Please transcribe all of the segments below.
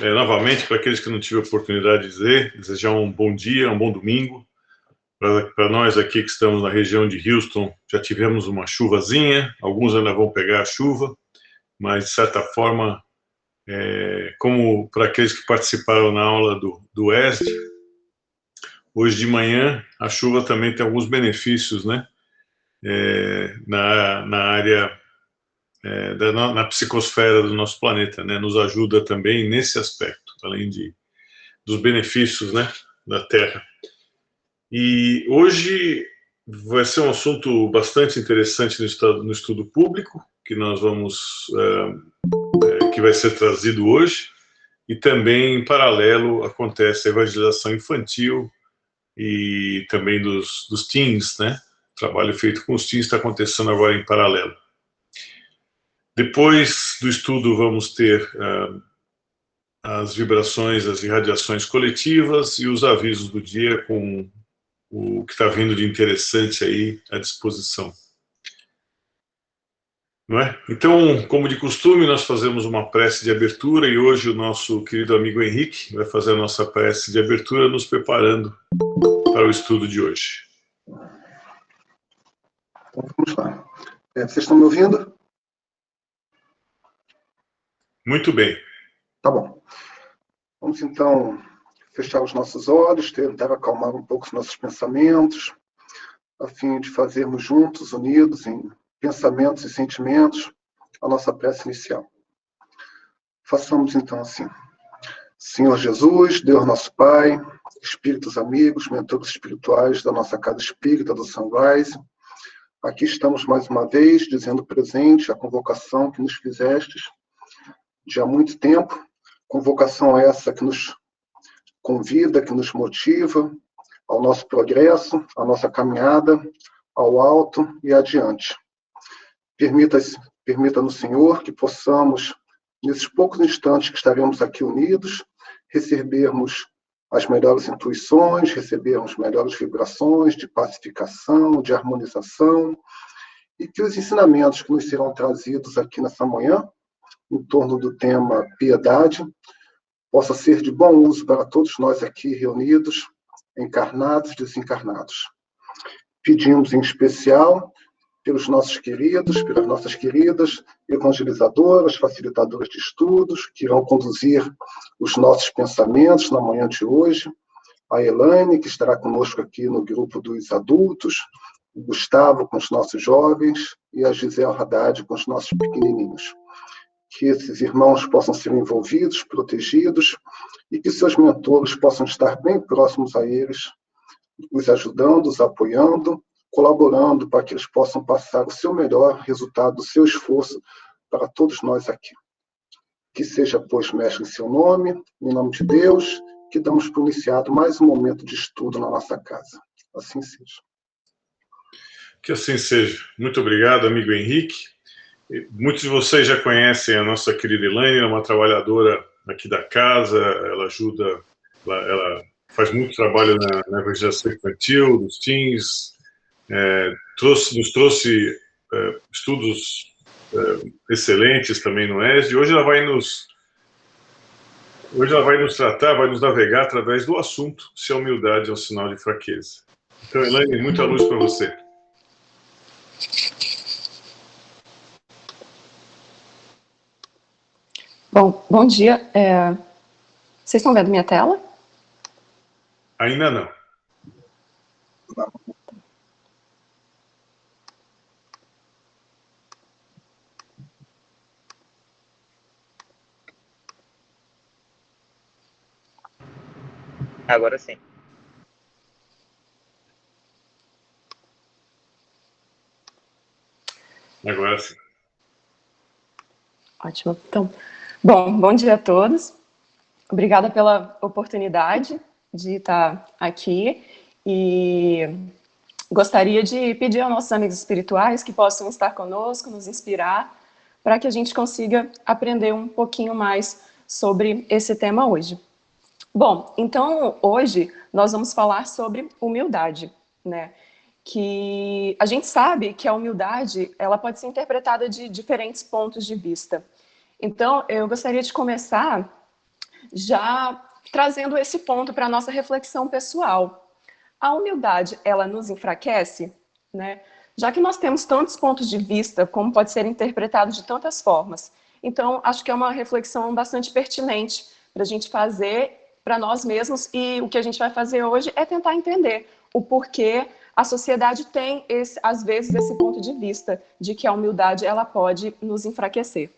novamente, para aqueles que não tive a oportunidade de dizer, desejar um bom dia, um bom domingo. Para nós aqui que estamos na região de Houston, já tivemos uma chuvazinha, alguns ainda vão pegar a chuva, mas, de certa forma, como para aqueles que participaram na aula do Oeste, hoje de manhã a chuva também tem alguns benefícios, né? Na área, na psicosfera do nosso planeta, né? Nos ajuda também nesse aspecto, além dos benefícios, né, da Terra. E hoje vai ser um assunto bastante interessante no estudo público, que nós vamos, que vai ser trazido hoje, e também, em paralelo, acontece a evangelização infantil e também dos teens, né? O trabalho feito com os teens está acontecendo agora em paralelo. Depois do estudo vamos ter as vibrações, as irradiações coletivas e os avisos do dia com o que está vindo de interessante aí à disposição. Não é? Então, como de costume, nós fazemos uma prece de abertura e hoje o nosso querido amigo Henrique vai fazer a nossa prece de abertura, nos preparando para o estudo de hoje. Então, vamos lá. Vocês estão me ouvindo? Muito bem. Tá bom. Vamos, então, fechar os nossos olhos, tentar acalmar um pouco os nossos pensamentos, a fim de fazermos juntos, unidos em pensamentos e sentimentos, a nossa prece inicial. Façamos, então, assim. Senhor Jesus, Deus nosso Pai, espíritos amigos, mentores espirituais da nossa casa espírita do Sunrise, aqui estamos mais uma vez, dizendo presente a convocação que nos fizestes de há muito tempo, convocação essa que nos convida, que nos motiva ao nosso progresso, à nossa caminhada, ao alto e adiante. Permita-nos, Senhor, que possamos, nesses poucos instantes que estaremos aqui unidos, recebermos as melhores intuições, recebermos melhores vibrações de pacificação, de harmonização, e que os ensinamentos que nos serão trazidos aqui nessa manhã, em torno do tema piedade, possa ser de bom uso para todos nós aqui reunidos, encarnados e desencarnados. Pedimos em especial pelos nossos queridos, pelas nossas queridas evangelizadoras, facilitadoras de estudos, que irão conduzir os nossos pensamentos na manhã de hoje, a Elaine, que estará conosco aqui no grupo dos adultos, o Gustavo com os nossos jovens e a Gisele Haddad com os nossos pequenininhos. Que esses irmãos possam ser envolvidos, protegidos, e que seus mentores possam estar bem próximos a eles, os ajudando, os apoiando, colaborando para que eles possam passar o seu melhor resultado do seu esforço para todos nós aqui. Que seja, pois, mestre, em seu nome, em nome de Deus, que damos por iniciado mais um momento de estudo na nossa casa. Assim seja. Que assim seja. Muito obrigado, amigo Henrique. Muitos de vocês já conhecem a nossa querida Elaine, ela é uma trabalhadora aqui da casa, ela ajuda, ela faz muito trabalho na evangelização infantil, dos teens, nos trouxe estudos excelentes também no ESD, e hoje ela vai nos tratar, vai nos navegar através do assunto se a humildade é um sinal de fraqueza. Então, Elaine, muita luz para você. Bom dia. Vocês estão vendo minha tela? Ainda não. Agora sim. Agora sim. Ótimo. Então, bom dia a todos. Obrigada pela oportunidade de estar aqui e gostaria de pedir aos nossos amigos espirituais que possam estar conosco, nos inspirar, para que a gente consiga aprender um pouquinho mais sobre esse tema hoje. Bom, então hoje nós vamos falar sobre humildade, né? Que a gente sabe que a humildade ela pode ser interpretada de diferentes pontos de vista. Então, eu gostaria de começar já trazendo esse ponto para a nossa reflexão pessoal. A humildade, ela nos enfraquece, né? Já que nós temos tantos pontos de vista, como pode ser interpretado de tantas formas. Então, acho que é uma reflexão bastante pertinente para a gente fazer para nós mesmos, e o que a gente vai fazer hoje é tentar entender o porquê a sociedade tem, às vezes, esse ponto de vista de que a humildade ela pode nos enfraquecer.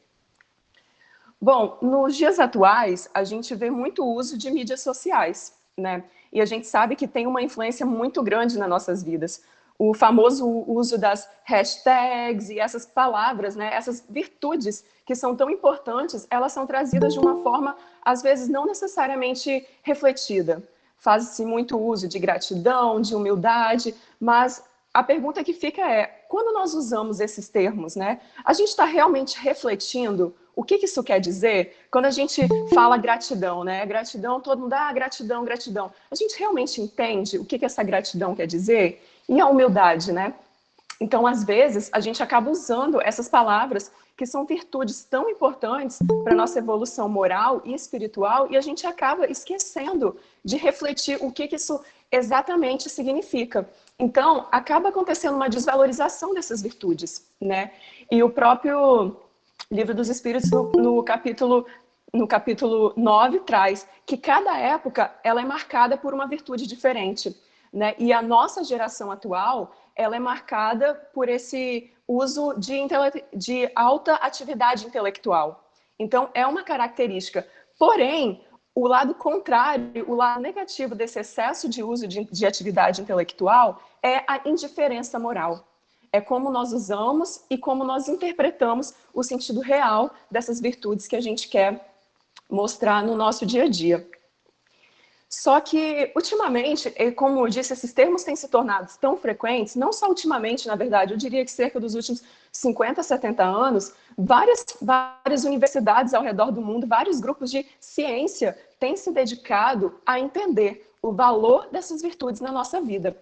Bom, nos dias atuais, a gente vê muito uso de mídias sociais, né? E a gente sabe que tem uma influência muito grande nas nossas vidas. O famoso uso das hashtags e essas palavras, né? Essas virtudes que são tão importantes, elas são trazidas de uma forma, às vezes, não necessariamente refletida. Faz-se muito uso de gratidão, de humildade, mas a pergunta que fica é, quando nós usamos esses termos, né? A gente está realmente refletindo o que isso quer dizer? Quando a gente fala gratidão, né? Gratidão, todo mundo, gratidão, gratidão. A gente realmente entende o que essa gratidão quer dizer? E a humildade, né? Então, às vezes, a gente acaba usando essas palavras que são virtudes tão importantes para a nossa evolução moral e espiritual, e a gente acaba esquecendo de refletir o que isso exatamente significa. Então, acaba acontecendo uma desvalorização dessas virtudes, né? E o próprio Livro dos Espíritos, no capítulo 9, traz que cada época ela é marcada por uma virtude diferente, né? E a nossa geração atual, ela é marcada por esse uso de alta atividade intelectual. Então, é uma característica. Porém, o lado contrário, o lado negativo desse excesso de uso de atividade intelectual é a indiferença moral. É como nós usamos e como nós interpretamos o sentido real dessas virtudes que a gente quer mostrar no nosso dia a dia. Só que, ultimamente, como eu disse, esses termos têm se tornado tão frequentes, não só ultimamente, na verdade, eu diria que cerca dos últimos 50, 70 anos, várias universidades ao redor do mundo, vários grupos de ciência têm se dedicado a entender o valor dessas virtudes na nossa vida,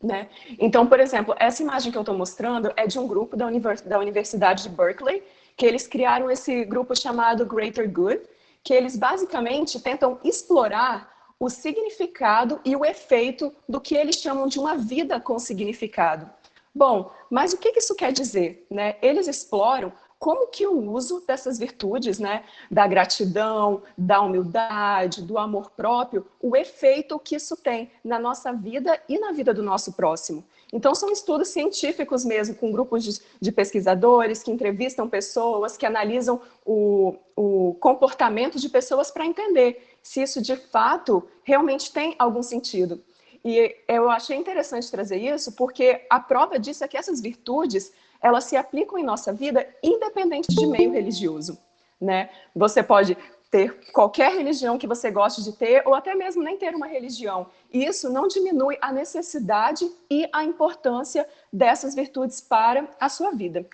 né? Então, por exemplo, essa imagem que eu estou mostrando é de um grupo da Universidade de Berkeley, que eles criaram esse grupo chamado Greater Good, que eles basicamente tentam explorar o significado e o efeito do que eles chamam de uma vida com significado. Bom, mas o que isso quer dizer, né? Eles exploram como que o uso dessas virtudes, né, da gratidão, da humildade, do amor próprio, o efeito que isso tem na nossa vida e na vida do nosso próximo. Então, são estudos científicos mesmo, com grupos de pesquisadores que entrevistam pessoas, que analisam o comportamento de pessoas para entender se isso, de fato, realmente tem algum sentido. E eu achei interessante trazer isso, porque a prova disso é que essas virtudes, elas se aplicam em nossa vida independente de meio religioso, né? Você pode ter qualquer religião que você goste de ter, ou até mesmo nem ter uma religião. E isso não diminui a necessidade e a importância dessas virtudes para a sua vida.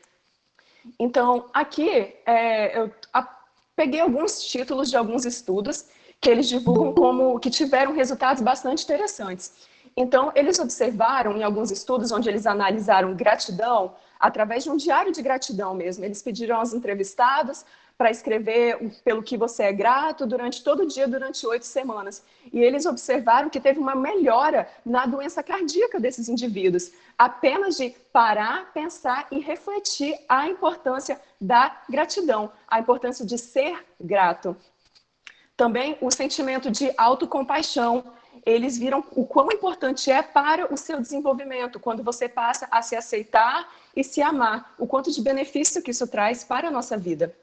Então, aqui, eu peguei alguns títulos de alguns estudos que eles divulgam como que tiveram resultados bastante interessantes. Então, eles observaram em alguns estudos onde eles analisaram gratidão através de um diário de gratidão mesmo. Eles pediram aos entrevistados para escrever pelo que você é grato durante todo o dia, durante 8 semanas. E eles observaram que teve uma melhora na doença cardíaca desses indivíduos, apenas de parar, pensar e refletir a importância da gratidão, a importância de ser grato. Também o sentimento de autocompaixão. Eles viram o quão importante é para o seu desenvolvimento, quando você passa a se aceitar e se amar, o quanto de benefício que isso traz para a nossa vida.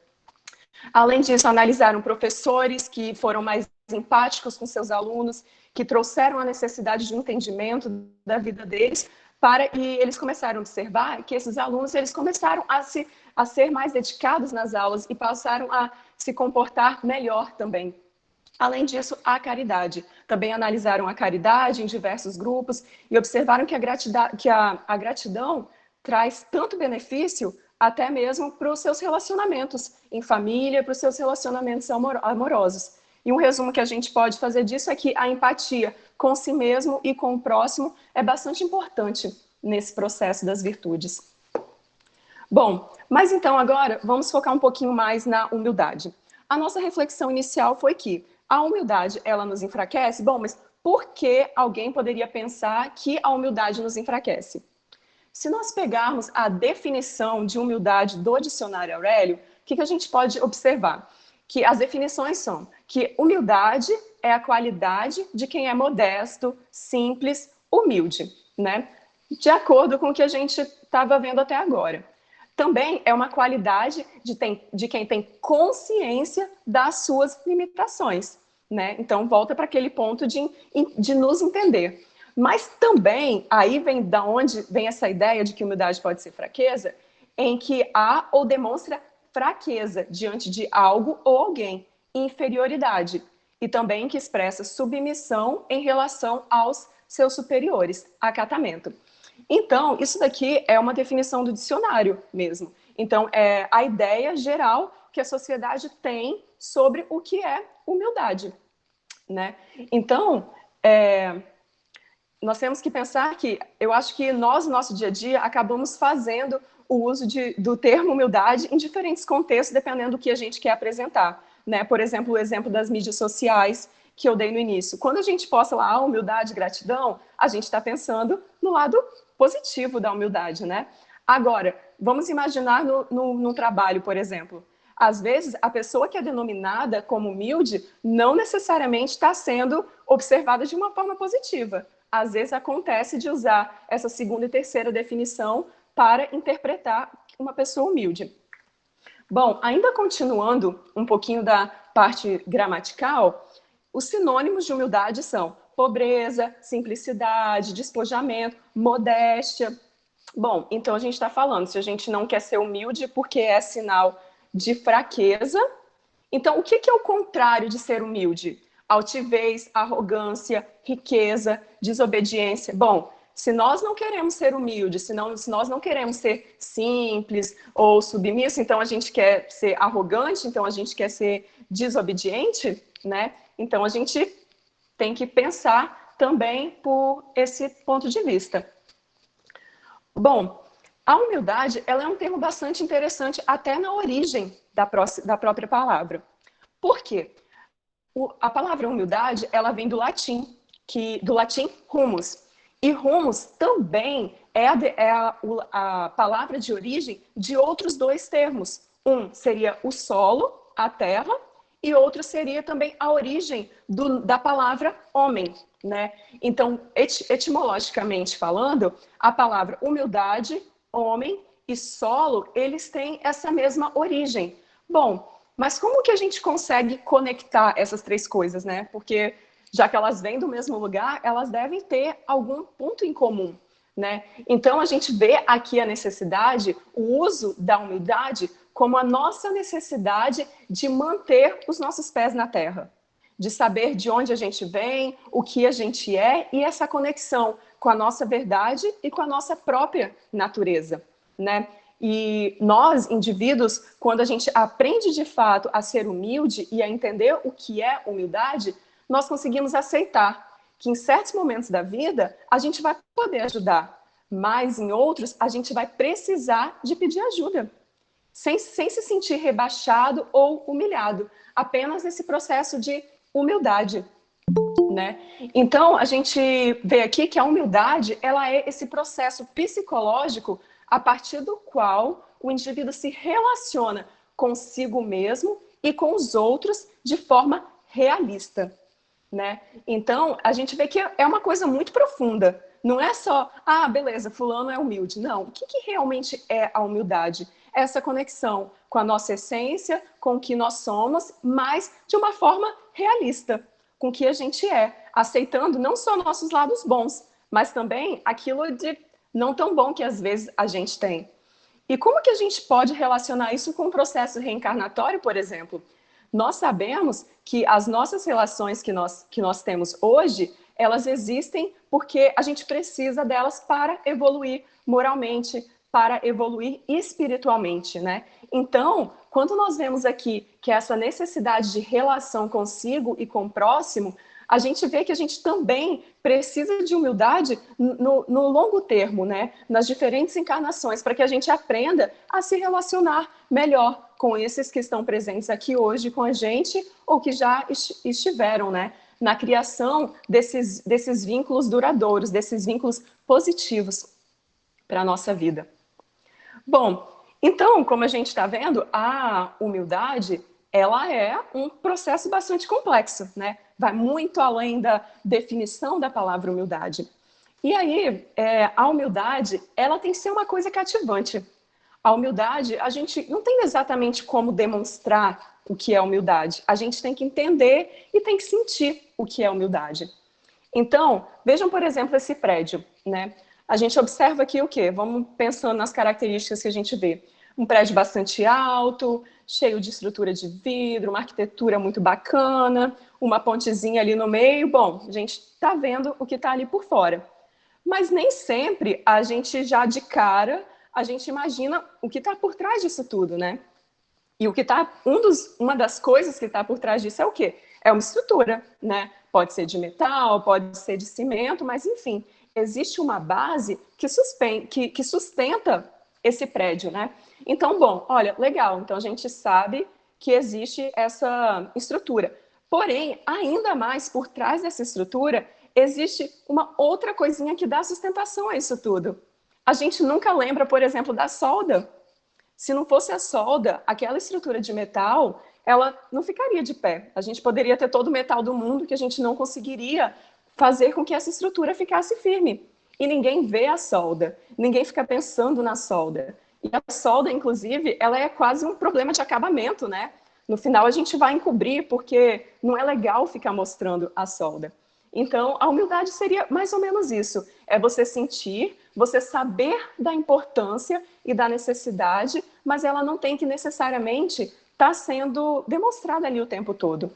Além disso, analisaram professores que foram mais empáticos com seus alunos, que trouxeram a necessidade de um entendimento da vida deles, e eles começaram a observar que esses alunos eles começaram a ser mais dedicados nas aulas e passaram a se comportar melhor também. Além disso, a caridade. Também analisaram a caridade em diversos grupos e observaram que a gratidão traz tanto benefício até mesmo para os seus relacionamentos em família, para os seus relacionamentos amorosos. E um resumo que a gente pode fazer disso é que a empatia com si mesmo e com o próximo é bastante importante nesse processo das virtudes. Bom, mas então agora vamos focar um pouquinho mais na humildade. A nossa reflexão inicial foi que A humildade, ela nos enfraquece? Bom, mas por que alguém poderia pensar que a humildade nos enfraquece? Se nós pegarmos a definição de humildade do dicionário Aurélio, o que a gente pode observar? Que as definições são que humildade é a qualidade de quem é modesto, simples, humilde, né? De acordo com o que a gente estava vendo até agora. Também é uma qualidade de quem tem consciência das suas limitações, né? Então, volta para aquele ponto de nos entender. Mas também, aí vem da onde vem essa ideia de que humildade pode ser fraqueza, em que há ou demonstra fraqueza diante de algo ou alguém, inferioridade, e também que expressa submissão em relação aos seus superiores, acatamento. Então, isso daqui é uma definição do dicionário mesmo. Então, é a ideia geral que a sociedade tem sobre o que é humildade, né? Então, nós temos que pensar que, eu acho que nós, no nosso dia a dia, acabamos fazendo o uso do termo humildade em diferentes contextos, dependendo do que a gente quer apresentar, né? Por exemplo, o exemplo das mídias sociais que eu dei no início. Quando a gente posta lá humildade, gratidão, a gente está pensando no lado positivo da humildade, né? Agora, vamos imaginar no trabalho, por exemplo. Às vezes, a pessoa que é denominada como humilde não necessariamente está sendo observada de uma forma positiva. Às vezes, acontece de usar essa segunda e terceira definição para interpretar uma pessoa humilde. Bom, ainda continuando um pouquinho da parte gramatical, os sinônimos de humildade são pobreza, simplicidade, despojamento, modéstia. Bom, então a gente está falando, se a gente não quer ser humilde porque é sinal de fraqueza, então o que é o contrário de ser humilde? Altivez, arrogância, riqueza, desobediência. Bom, se nós não queremos ser humildes, se nós não queremos ser simples ou submissos, então a gente quer ser arrogante, então a gente quer ser desobediente, né? Então a gente tem que pensar também por esse ponto de vista. Bom, a humildade ela é um termo bastante interessante até na origem da própria palavra. Por quê? A palavra humildade ela vem do latim humus. E humus também é a palavra de origem de outros dois termos. Um seria o solo, a terra, e outro seria também a origem da palavra homem, né? Então, etimologicamente falando, a palavra humildade, homem e solo, eles têm essa mesma origem. Bom, mas como que a gente consegue conectar essas três coisas, né? Porque já que elas vêm do mesmo lugar, elas devem ter algum ponto em comum, né? Então, a gente vê aqui a necessidade, o uso da humildade como a nossa necessidade de manter os nossos pés na terra, de saber de onde a gente vem, o que a gente é e essa conexão com a nossa verdade e com a nossa própria natureza, né? E nós, indivíduos, quando a gente aprende de fato a ser humilde e a entender o que é humildade, nós conseguimos aceitar que em certos momentos da vida a gente vai poder ajudar, mas em outros a gente vai precisar de pedir ajuda, sem se sentir rebaixado ou humilhado, apenas nesse processo de humildade, né? Então, a gente vê aqui que a humildade, ela é esse processo psicológico a partir do qual o indivíduo se relaciona consigo mesmo e com os outros de forma realista, né? Então, a gente vê que é uma coisa muito profunda. Não é só, beleza, fulano é humilde. Não, o que realmente é a humildade? Essa conexão com a nossa essência, com o que nós somos, mas de uma forma realista, com o que a gente é, aceitando não só nossos lados bons, mas também aquilo de não tão bom que às vezes a gente tem. E como que a gente pode relacionar isso com o processo reencarnatório, por exemplo? Nós sabemos que as nossas relações que nós temos hoje, elas existem porque a gente precisa delas para evoluir moralmente, para evoluir espiritualmente, né? Então, quando nós vemos aqui que essa necessidade de relação consigo e com o próximo, a gente vê que a gente também precisa de humildade no longo termo, né? Nas diferentes encarnações, para que a gente aprenda a se relacionar melhor com esses que estão presentes aqui hoje com a gente, ou que já estiveram, né? Na criação desses vínculos duradouros, desses vínculos positivos para a nossa vida. Bom, então, como a gente está vendo, a humildade, ela é um processo bastante complexo, né? Vai muito além da definição da palavra humildade. E aí, a humildade, ela tem que ser uma coisa cativante. A humildade, a gente não tem exatamente como demonstrar o que é humildade. A gente tem que entender e tem que sentir o que é humildade. Então, vejam, por exemplo, esse prédio, né? A gente observa aqui o quê? Vamos pensando nas características que a gente vê. Um prédio bastante alto, cheio de estrutura de vidro, uma arquitetura muito bacana, uma pontezinha ali no meio. Bom, a gente está vendo o que está ali por fora. Mas nem sempre a gente já de cara, a gente imagina o que está por trás disso tudo, né? E o que está, uma das coisas que está por trás disso é o quê? É uma estrutura, né? Pode ser de metal, pode ser de cimento, mas enfim, existe uma base que sustenta esse prédio, né? Então, bom, olha, legal, então a gente sabe que existe essa estrutura. Porém, ainda mais por trás dessa estrutura, existe uma outra coisinha que dá sustentação a isso tudo. A gente nunca lembra, por exemplo, da solda. Se não fosse a solda, aquela estrutura de metal, ela não ficaria de pé. A gente poderia ter todo o metal do mundo que a gente não conseguiria fazer com que essa estrutura ficasse firme. E ninguém vê a solda, ninguém fica pensando na solda. E a solda, inclusive, ela é quase um problema de acabamento, né? No final a gente vai encobrir, porque não é legal ficar mostrando a solda. Então, a humildade seria mais ou menos isso. É você sentir, você saber da importância e da necessidade, mas ela não tem que necessariamente estar sendo demonstrada ali o tempo todo.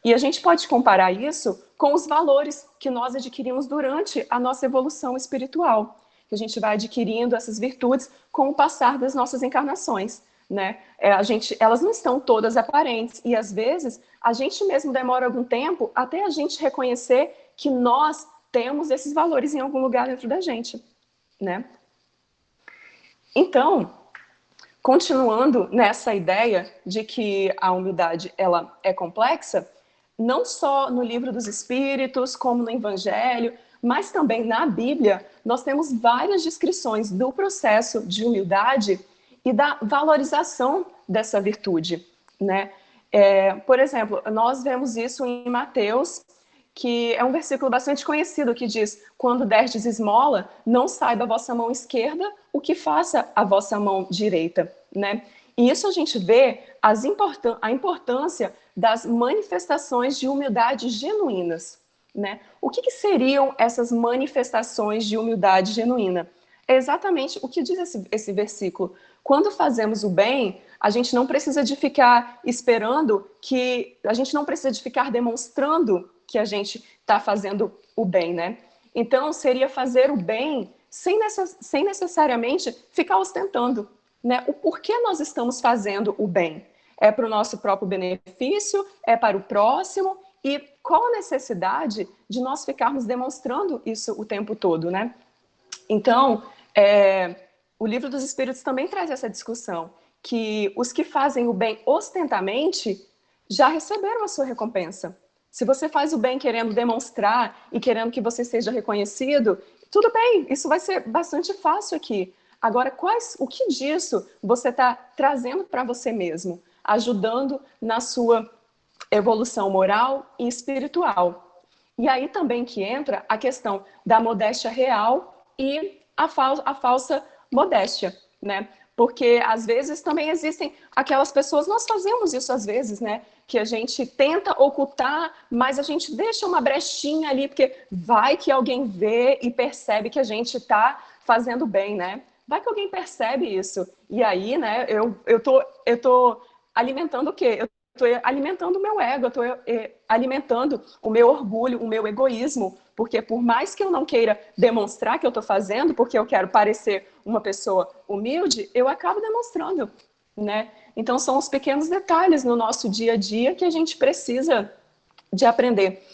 E a gente pode comparar isso com os valores que nós adquirimos durante a nossa evolução espiritual, que a gente vai adquirindo essas virtudes com o passar das nossas encarnações, né? Elas não estão todas aparentes, e às vezes a gente mesmo demora algum tempo até a gente reconhecer que nós temos esses valores em algum lugar dentro da gente, né? Então, continuando nessa ideia de que a humildade ela é complexa, não só no Livro dos Espíritos, como no Evangelho, mas também na Bíblia, nós temos várias descrições do processo de humildade e da valorização dessa virtude, né? Por exemplo, nós vemos isso em Mateus, que é um versículo bastante conhecido, que diz: quando derdes esmola, não saiba a vossa mão esquerda o que faça a vossa mão direita, né? E isso a gente vê a importância das manifestações de humildade genuínas, né? O que seriam essas manifestações de humildade genuína? É exatamente o que diz esse versículo. Quando fazemos o bem, a gente não precisa de ficar esperando a gente não precisa de ficar demonstrando que a gente está fazendo o bem, né? Então, seria fazer o bem sem necessariamente ficar ostentando, né? O porquê nós estamos fazendo o bem. É para o nosso próprio benefício? É para o próximo? E qual a necessidade de nós ficarmos demonstrando isso o tempo todo, né? Então, o Livro dos Espíritos também traz essa discussão, que os que fazem o bem ostentamente já receberam a sua recompensa. Se você faz o bem querendo demonstrar e querendo que você seja reconhecido, tudo bem, isso vai ser bastante fácil aqui. Agora, o que disso você está trazendo para você mesmo, ajudando na sua evolução moral e espiritual? E aí também que entra a questão da modéstia real e a falsa modéstia, né? Porque às vezes também existem aquelas pessoas, nós fazemos isso às vezes, né? Que a gente tenta ocultar, mas a gente deixa uma brechinha ali, porque vai que alguém vê e percebe que a gente está fazendo bem, né? Vai que alguém percebe isso. E aí, né, eu tô alimentando o quê? Eu tô alimentando o meu ego, eu tô alimentando o meu orgulho, o meu egoísmo, porque por mais que eu não queira demonstrar que eu estou fazendo, porque eu quero parecer uma pessoa humilde, eu acabo demonstrando, né? Então, são os pequenos detalhes no nosso dia a dia que a gente precisa de aprender.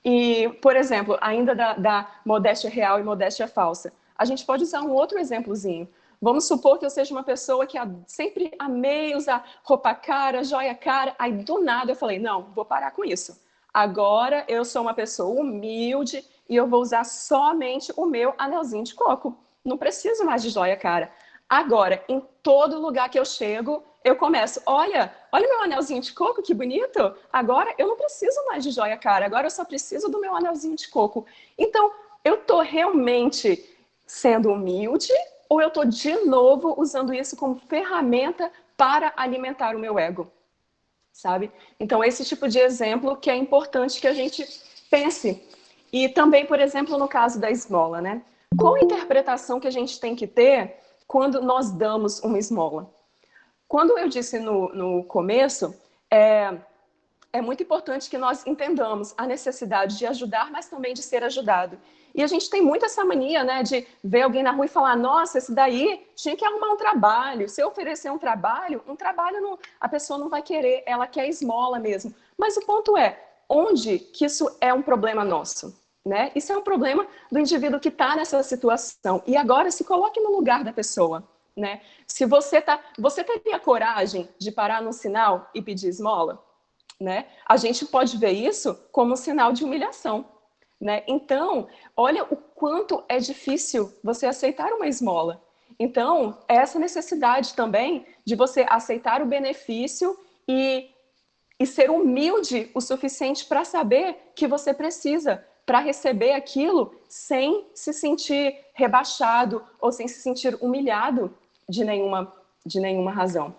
E, por exemplo, ainda da modéstia real e modéstia falsa, a gente pode usar um outro exemplozinho. Vamos supor que eu seja uma pessoa que sempre amei usar roupa cara, joia cara, aí do nada eu falei, não, vou parar com isso. Agora eu sou uma pessoa humilde e eu vou usar somente o meu anelzinho de coco. Não preciso mais de joia cara. Agora, em todo lugar que eu chego, eu começo, olha meu anelzinho de coco, que bonito. Agora eu não preciso mais de joia cara, agora eu só preciso do meu anelzinho de coco. Então, eu estou realmente sendo humilde ou eu estou de novo usando isso como ferramenta para alimentar o meu ego? Sabe? Então, esse tipo de exemplo que é importante que a gente pense. E também, por exemplo, no caso da esmola, né? Qual a interpretação que a gente tem que ter quando nós damos uma esmola? Quando eu disse no começo, é muito importante que nós entendamos a necessidade de ajudar, mas também de ser ajudado. E a gente tem muito essa mania, né, de ver alguém na rua e falar, nossa, esse daí tinha que arrumar um trabalho. Se eu oferecer um trabalho não, a pessoa não vai querer, ela quer esmola mesmo. Mas o ponto é, onde que isso é um problema nosso? Né? Isso é um problema do indivíduo que está nessa situação. E agora se coloque no lugar da pessoa. Né? Se você teria coragem de parar no sinal e pedir esmola? Né? A gente pode ver isso como um sinal de humilhação. Né? Então, olha o quanto é difícil você aceitar uma esmola. Então, essa necessidade também de você aceitar o benefício e ser humilde o suficiente para saber que você precisa para receber aquilo sem se sentir rebaixado ou sem se sentir humilhado de nenhuma razão.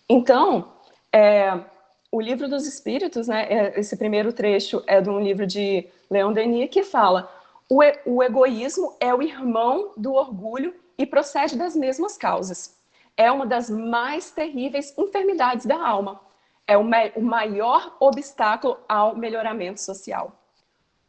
Então, o Livro dos Espíritos, né, esse primeiro trecho é de um livro de Leon Denis que fala: o egoísmo é o irmão do orgulho e procede das mesmas causas. É uma das mais terríveis enfermidades da alma. É o maior obstáculo ao melhoramento social.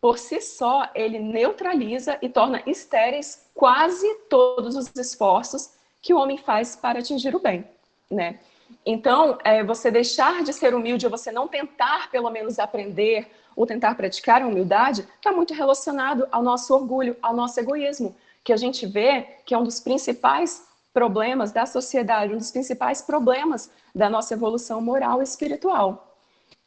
Por si só, ele neutraliza e torna estéreis quase todos os esforços que o homem faz para atingir o bem, né? Então, você deixar de ser humilde ou você não tentar, pelo menos, aprender ou tentar praticar a humildade, está muito relacionado ao nosso orgulho, ao nosso egoísmo, que a gente vê que é um dos principais problemas da sociedade, um dos principais problemas da nossa evolução moral e espiritual.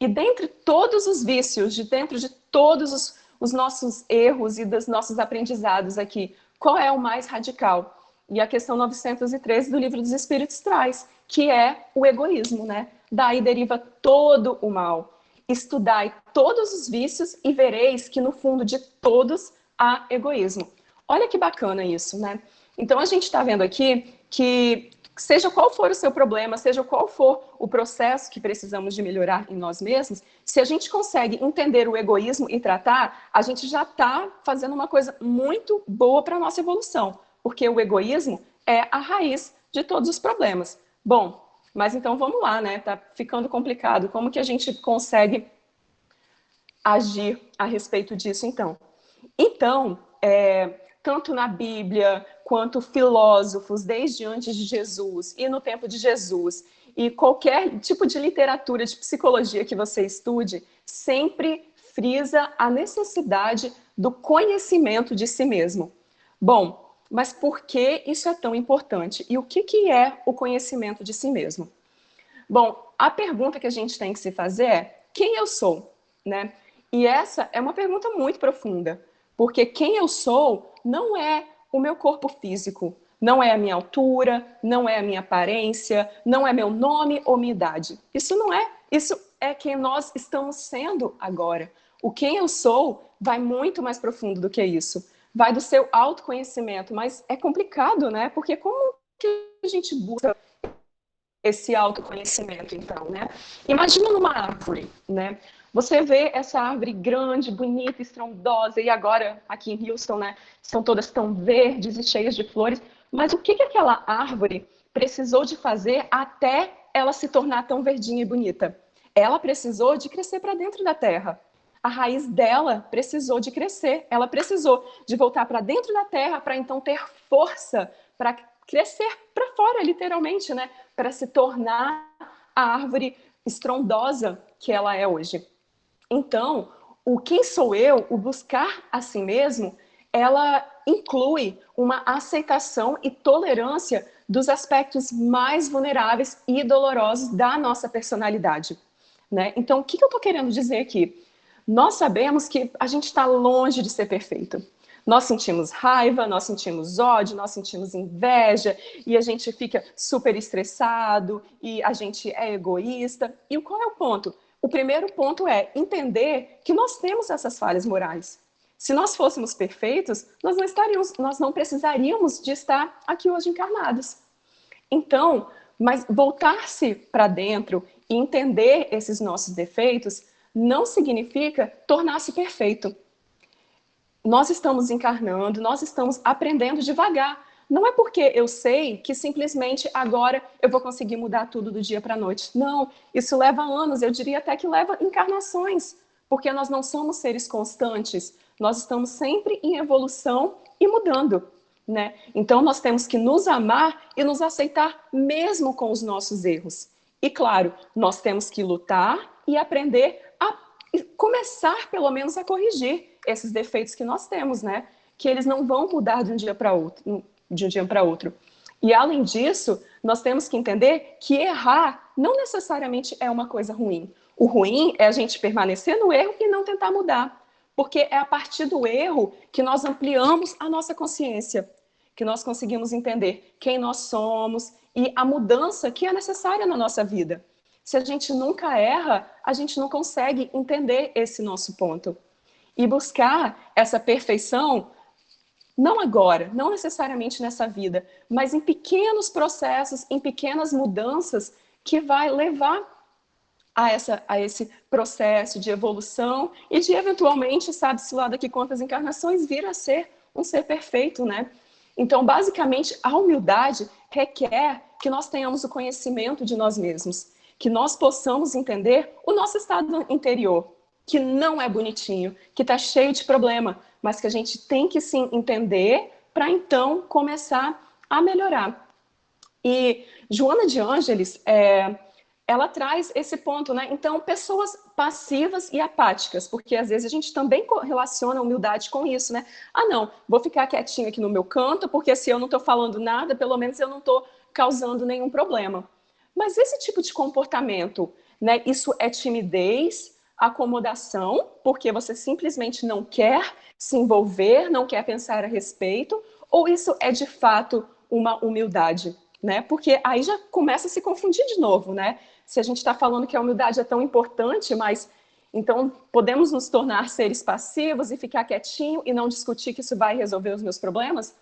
E dentre todos os vícios, dentro de todos os nossos erros e dos nossos aprendizados aqui, qual é o mais radical? E a questão 913 do Livro dos Espíritos traz, que é o egoísmo, né? Daí deriva todo o mal. Estudai todos os vícios e vereis que no fundo de todos há egoísmo. Olha que bacana isso, né? Então a gente está vendo aqui que seja qual for o seu problema, seja qual for o processo que precisamos de melhorar em nós mesmos, se a gente consegue entender o egoísmo e tratar, a gente já está fazendo uma coisa muito boa para a nossa evolução, porque o egoísmo é a raiz de todos os problemas. Bom, mas então vamos lá, né? Tá ficando complicado. Como que a gente consegue agir a respeito disso, então? Então, tanto na Bíblia, quanto filósofos desde antes de Jesus e no tempo de Jesus, e qualquer tipo de literatura de psicologia que você estude, sempre frisa a necessidade do conhecimento de si mesmo. Bom, mas por que isso é tão importante? E o que é o conhecimento de si mesmo? Bom, a pergunta que a gente tem que se fazer é: quem eu sou? Né? E essa é uma pergunta muito profunda, porque quem eu sou não é o meu corpo físico, não é a minha altura, não é a minha aparência, não é meu nome ou minha idade. Isso é quem nós estamos sendo agora. O quem eu sou vai muito mais profundo do que isso. Vai do seu autoconhecimento, mas é complicado, né? Porque como que a gente busca esse autoconhecimento, então, né? Imagina numa árvore, né? Você vê essa árvore grande, bonita, estrondosa, e agora, aqui em Houston, né, são todas tão verdes e cheias de flores, mas o que aquela árvore precisou de fazer até ela se tornar tão verdinha e bonita? Ela precisou de crescer para dentro da terra. A raiz dela precisou de crescer, ela precisou de voltar para dentro da terra para então ter força para crescer para fora, literalmente, né? Para se tornar a árvore estrondosa que ela é hoje. Então, o quem sou eu, o buscar a si mesmo, ela inclui uma aceitação e tolerância dos aspectos mais vulneráveis e dolorosos da nossa personalidade, né? Então, o que eu estou querendo dizer aqui? Nós sabemos que a gente está longe de ser perfeito. Nós sentimos raiva, nós sentimos ódio, nós sentimos inveja, e a gente fica super estressado, e a gente é egoísta. E qual é o ponto? O primeiro ponto é entender que nós temos essas falhas morais. Se nós fôssemos perfeitos, nós não precisaríamos de estar aqui hoje encarnados. Então, mas voltar-se para dentro e entender esses nossos defeitos não significa tornar-se perfeito. Nós estamos encarnando, nós estamos aprendendo devagar. Não é porque eu sei que simplesmente agora eu vou conseguir mudar tudo do dia para a noite. Não, isso leva anos, eu diria até que leva encarnações, porque nós não somos seres constantes, nós estamos sempre em evolução e mudando, né? Então nós temos que nos amar e nos aceitar mesmo com os nossos erros. E claro, nós temos que lutar e aprender a começar pelo menos a corrigir esses defeitos que nós temos, né? Que eles não vão mudar de um dia para outro. E além disso, nós temos que entender que errar não necessariamente é uma coisa ruim. O ruim é a gente permanecer no erro e não tentar mudar. Porque é a partir do erro que nós ampliamos a nossa consciência, que nós conseguimos entender quem nós somos e a mudança que é necessária na nossa vida. Se a gente nunca erra, a gente não consegue entender esse nosso ponto. E buscar essa perfeição, não agora, não necessariamente nessa vida, mas em pequenos processos, em pequenas mudanças que vai levar a esse processo de evolução e de, eventualmente, sabe-se lá daqui quantas encarnações, vir a ser um ser perfeito, né? Então, basicamente, a humildade requer que nós tenhamos o conhecimento de nós mesmos, que nós possamos entender o nosso estado interior, que não é bonitinho, que está cheio de problema, mas que a gente tem que sim entender para então começar a melhorar. E Joana de Ângeles, ela traz esse ponto, né? Então, pessoas passivas e apáticas, porque às vezes a gente também relaciona a humildade com isso, né? Ah, não, vou ficar quietinho aqui no meu canto, porque se eu não estou falando nada, pelo menos eu não estou causando nenhum problema. Mas esse tipo de comportamento, né? Isso é timidez, acomodação, porque você simplesmente não quer se envolver, não quer pensar a respeito, ou isso é de fato uma humildade, né? Porque aí já começa a se confundir de novo, né? Se a gente está falando que a humildade é tão importante, mas então podemos nos tornar seres passivos e ficar quietinho e não discutir que isso vai resolver os meus problemas?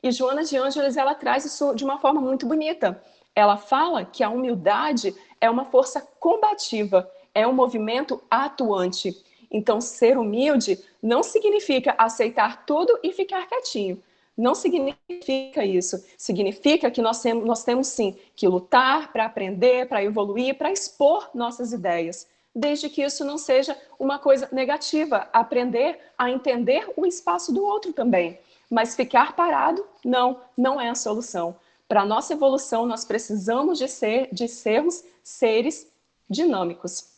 E Joana de Ângeles, ela traz isso de uma forma muito bonita. Ela fala que a humildade é uma força combativa, é um movimento atuante. Então, ser humilde não significa aceitar tudo e ficar quietinho. Não significa isso. Significa que nós temos sim que lutar para aprender, para evoluir, para expor nossas ideias. Desde que isso não seja uma coisa negativa. Aprender a entender o espaço do outro também. Mas ficar parado, não é a solução. Para a nossa evolução, nós precisamos de sermos seres dinâmicos.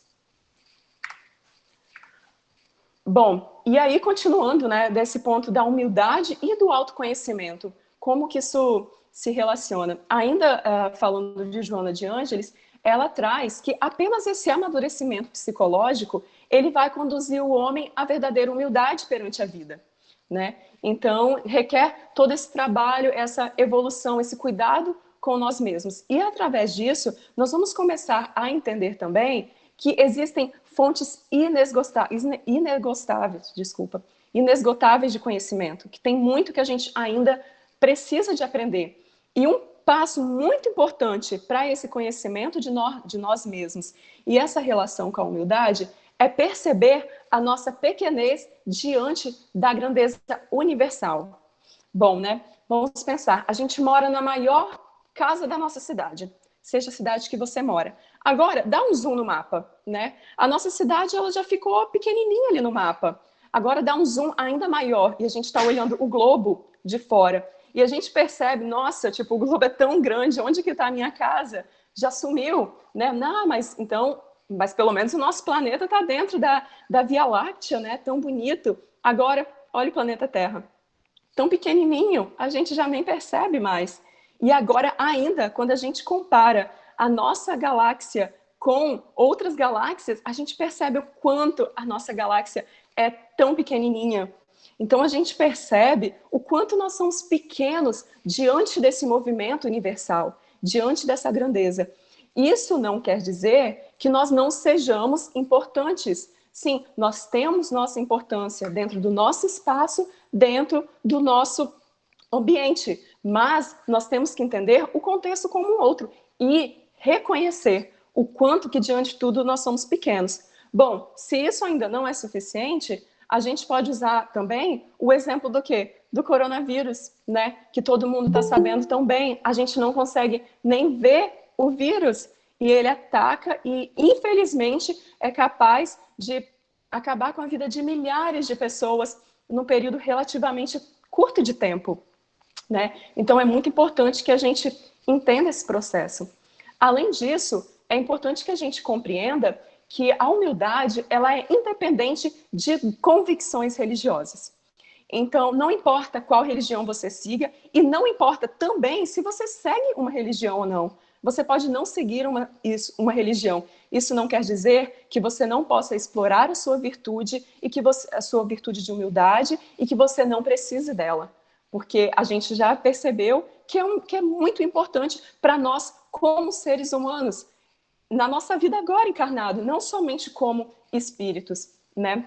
Bom, e aí continuando, né, desse ponto da humildade e do autoconhecimento, como que isso se relaciona? Ainda falando de Joana de Ângeles, ela traz que apenas esse amadurecimento psicológico, ele vai conduzir o homem à verdadeira humildade perante a vida, né? Então, requer todo esse trabalho, essa evolução, esse cuidado com nós mesmos. E através disso, nós vamos começar a entender também que existem fontes inesgotáveis de conhecimento, que tem muito que a gente ainda precisa de aprender. E um passo muito importante para esse conhecimento de nós mesmos e essa relação com a humildade é perceber a nossa pequenez diante da grandeza universal. Bom, né? Vamos pensar, a gente mora na maior casa da nossa cidade, seja a cidade que você mora. Agora, dá um zoom no mapa, né? A nossa cidade, ela já ficou pequenininha ali no mapa. Agora dá um zoom ainda maior e a gente está olhando o globo de fora. E a gente percebe, nossa, tipo, o globo é tão grande, onde que está a minha casa? Já sumiu, né? Não, mas então mas pelo menos o nosso planeta está dentro da Via Láctea, né? Tão bonito. Agora, olha o planeta Terra. Tão pequenininho, a gente já nem percebe mais. E agora ainda, quando a gente compara a nossa galáxia com outras galáxias, a gente percebe o quanto a nossa galáxia é tão pequenininha. Então a gente percebe o quanto nós somos pequenos diante desse movimento universal, diante dessa grandeza. Isso não quer dizer que nós não sejamos importantes. Sim, nós temos nossa importância dentro do nosso espaço, dentro do nosso ambiente, mas nós temos que entender o contexto como um outro e reconhecer o quanto que diante de tudo nós somos pequenos. Bom, se isso ainda não é suficiente, a gente pode usar também o exemplo do quê? Do coronavírus, né? Que todo mundo está sabendo tão bem. A gente não consegue nem ver o vírus e ele ataca e, infelizmente, é capaz de acabar com a vida de milhares de pessoas num período relativamente curto de tempo, né? Então, é muito importante que a gente entenda esse processo. Além disso, é importante que a gente compreenda que a humildade ela é independente de convicções religiosas. Então, não importa qual religião você siga e não importa também se você segue uma religião ou não. Você pode não seguir uma religião. Isso não quer dizer que você não possa explorar a sua virtude e que a sua virtude de humildade e que você não precise dela. Porque a gente já percebeu que é muito importante para nós como seres humanos, na nossa vida agora encarnado, não somente como espíritos, né?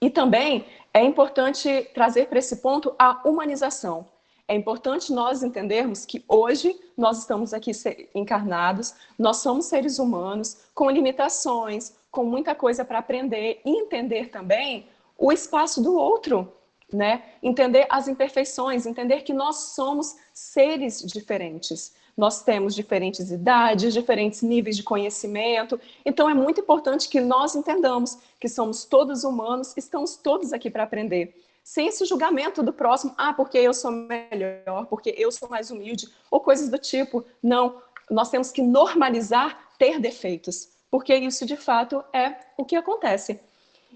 E também é importante trazer para esse ponto a humanização. É importante nós entendermos que hoje nós estamos aqui encarnados, nós somos seres humanos com limitações, com muita coisa para aprender e entender também o espaço do outro, né? Entender as imperfeições, entender que nós somos seres diferentes. Nós temos diferentes idades, diferentes níveis de conhecimento. Então, é muito importante que nós entendamos que somos todos humanos, estamos todos aqui para aprender. Sem esse julgamento do próximo, porque eu sou melhor, porque eu sou mais humilde, ou coisas do tipo. Não, nós temos que normalizar ter defeitos, porque isso, de fato, é o que acontece.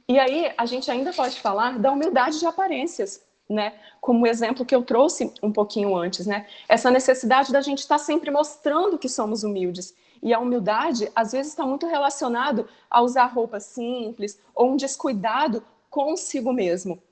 E aí, a gente ainda pode falar da humildade de aparências, né? Como o exemplo que eu trouxe um pouquinho antes, né? Essa necessidade da gente estar sempre mostrando que somos humildes. E a humildade, às vezes, está muito relacionado a usar roupas simples ou um descuidado consigo mesmo.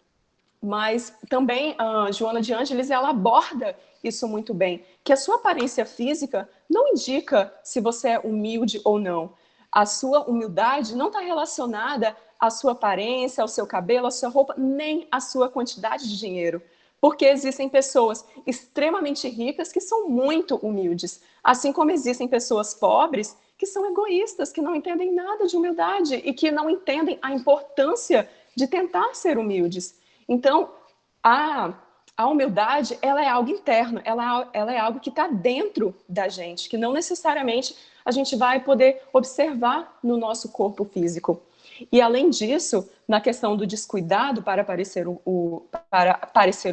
Mas também a Joana de Ângeles, ela aborda isso muito bem, que a sua aparência física não indica se você é humilde ou não. A sua humildade não está relacionada à sua aparência, ao seu cabelo, à sua roupa, nem à sua quantidade de dinheiro. Porque existem pessoas extremamente ricas que são muito humildes, assim como existem pessoas pobres que são egoístas, que não entendem nada de humildade e que não entendem a importância de tentar ser humildes. Então, a humildade, ela é algo interno, ela é algo que está dentro da gente, que não necessariamente a gente vai poder observar no nosso corpo físico. E, além disso, na questão do descuidado para parecer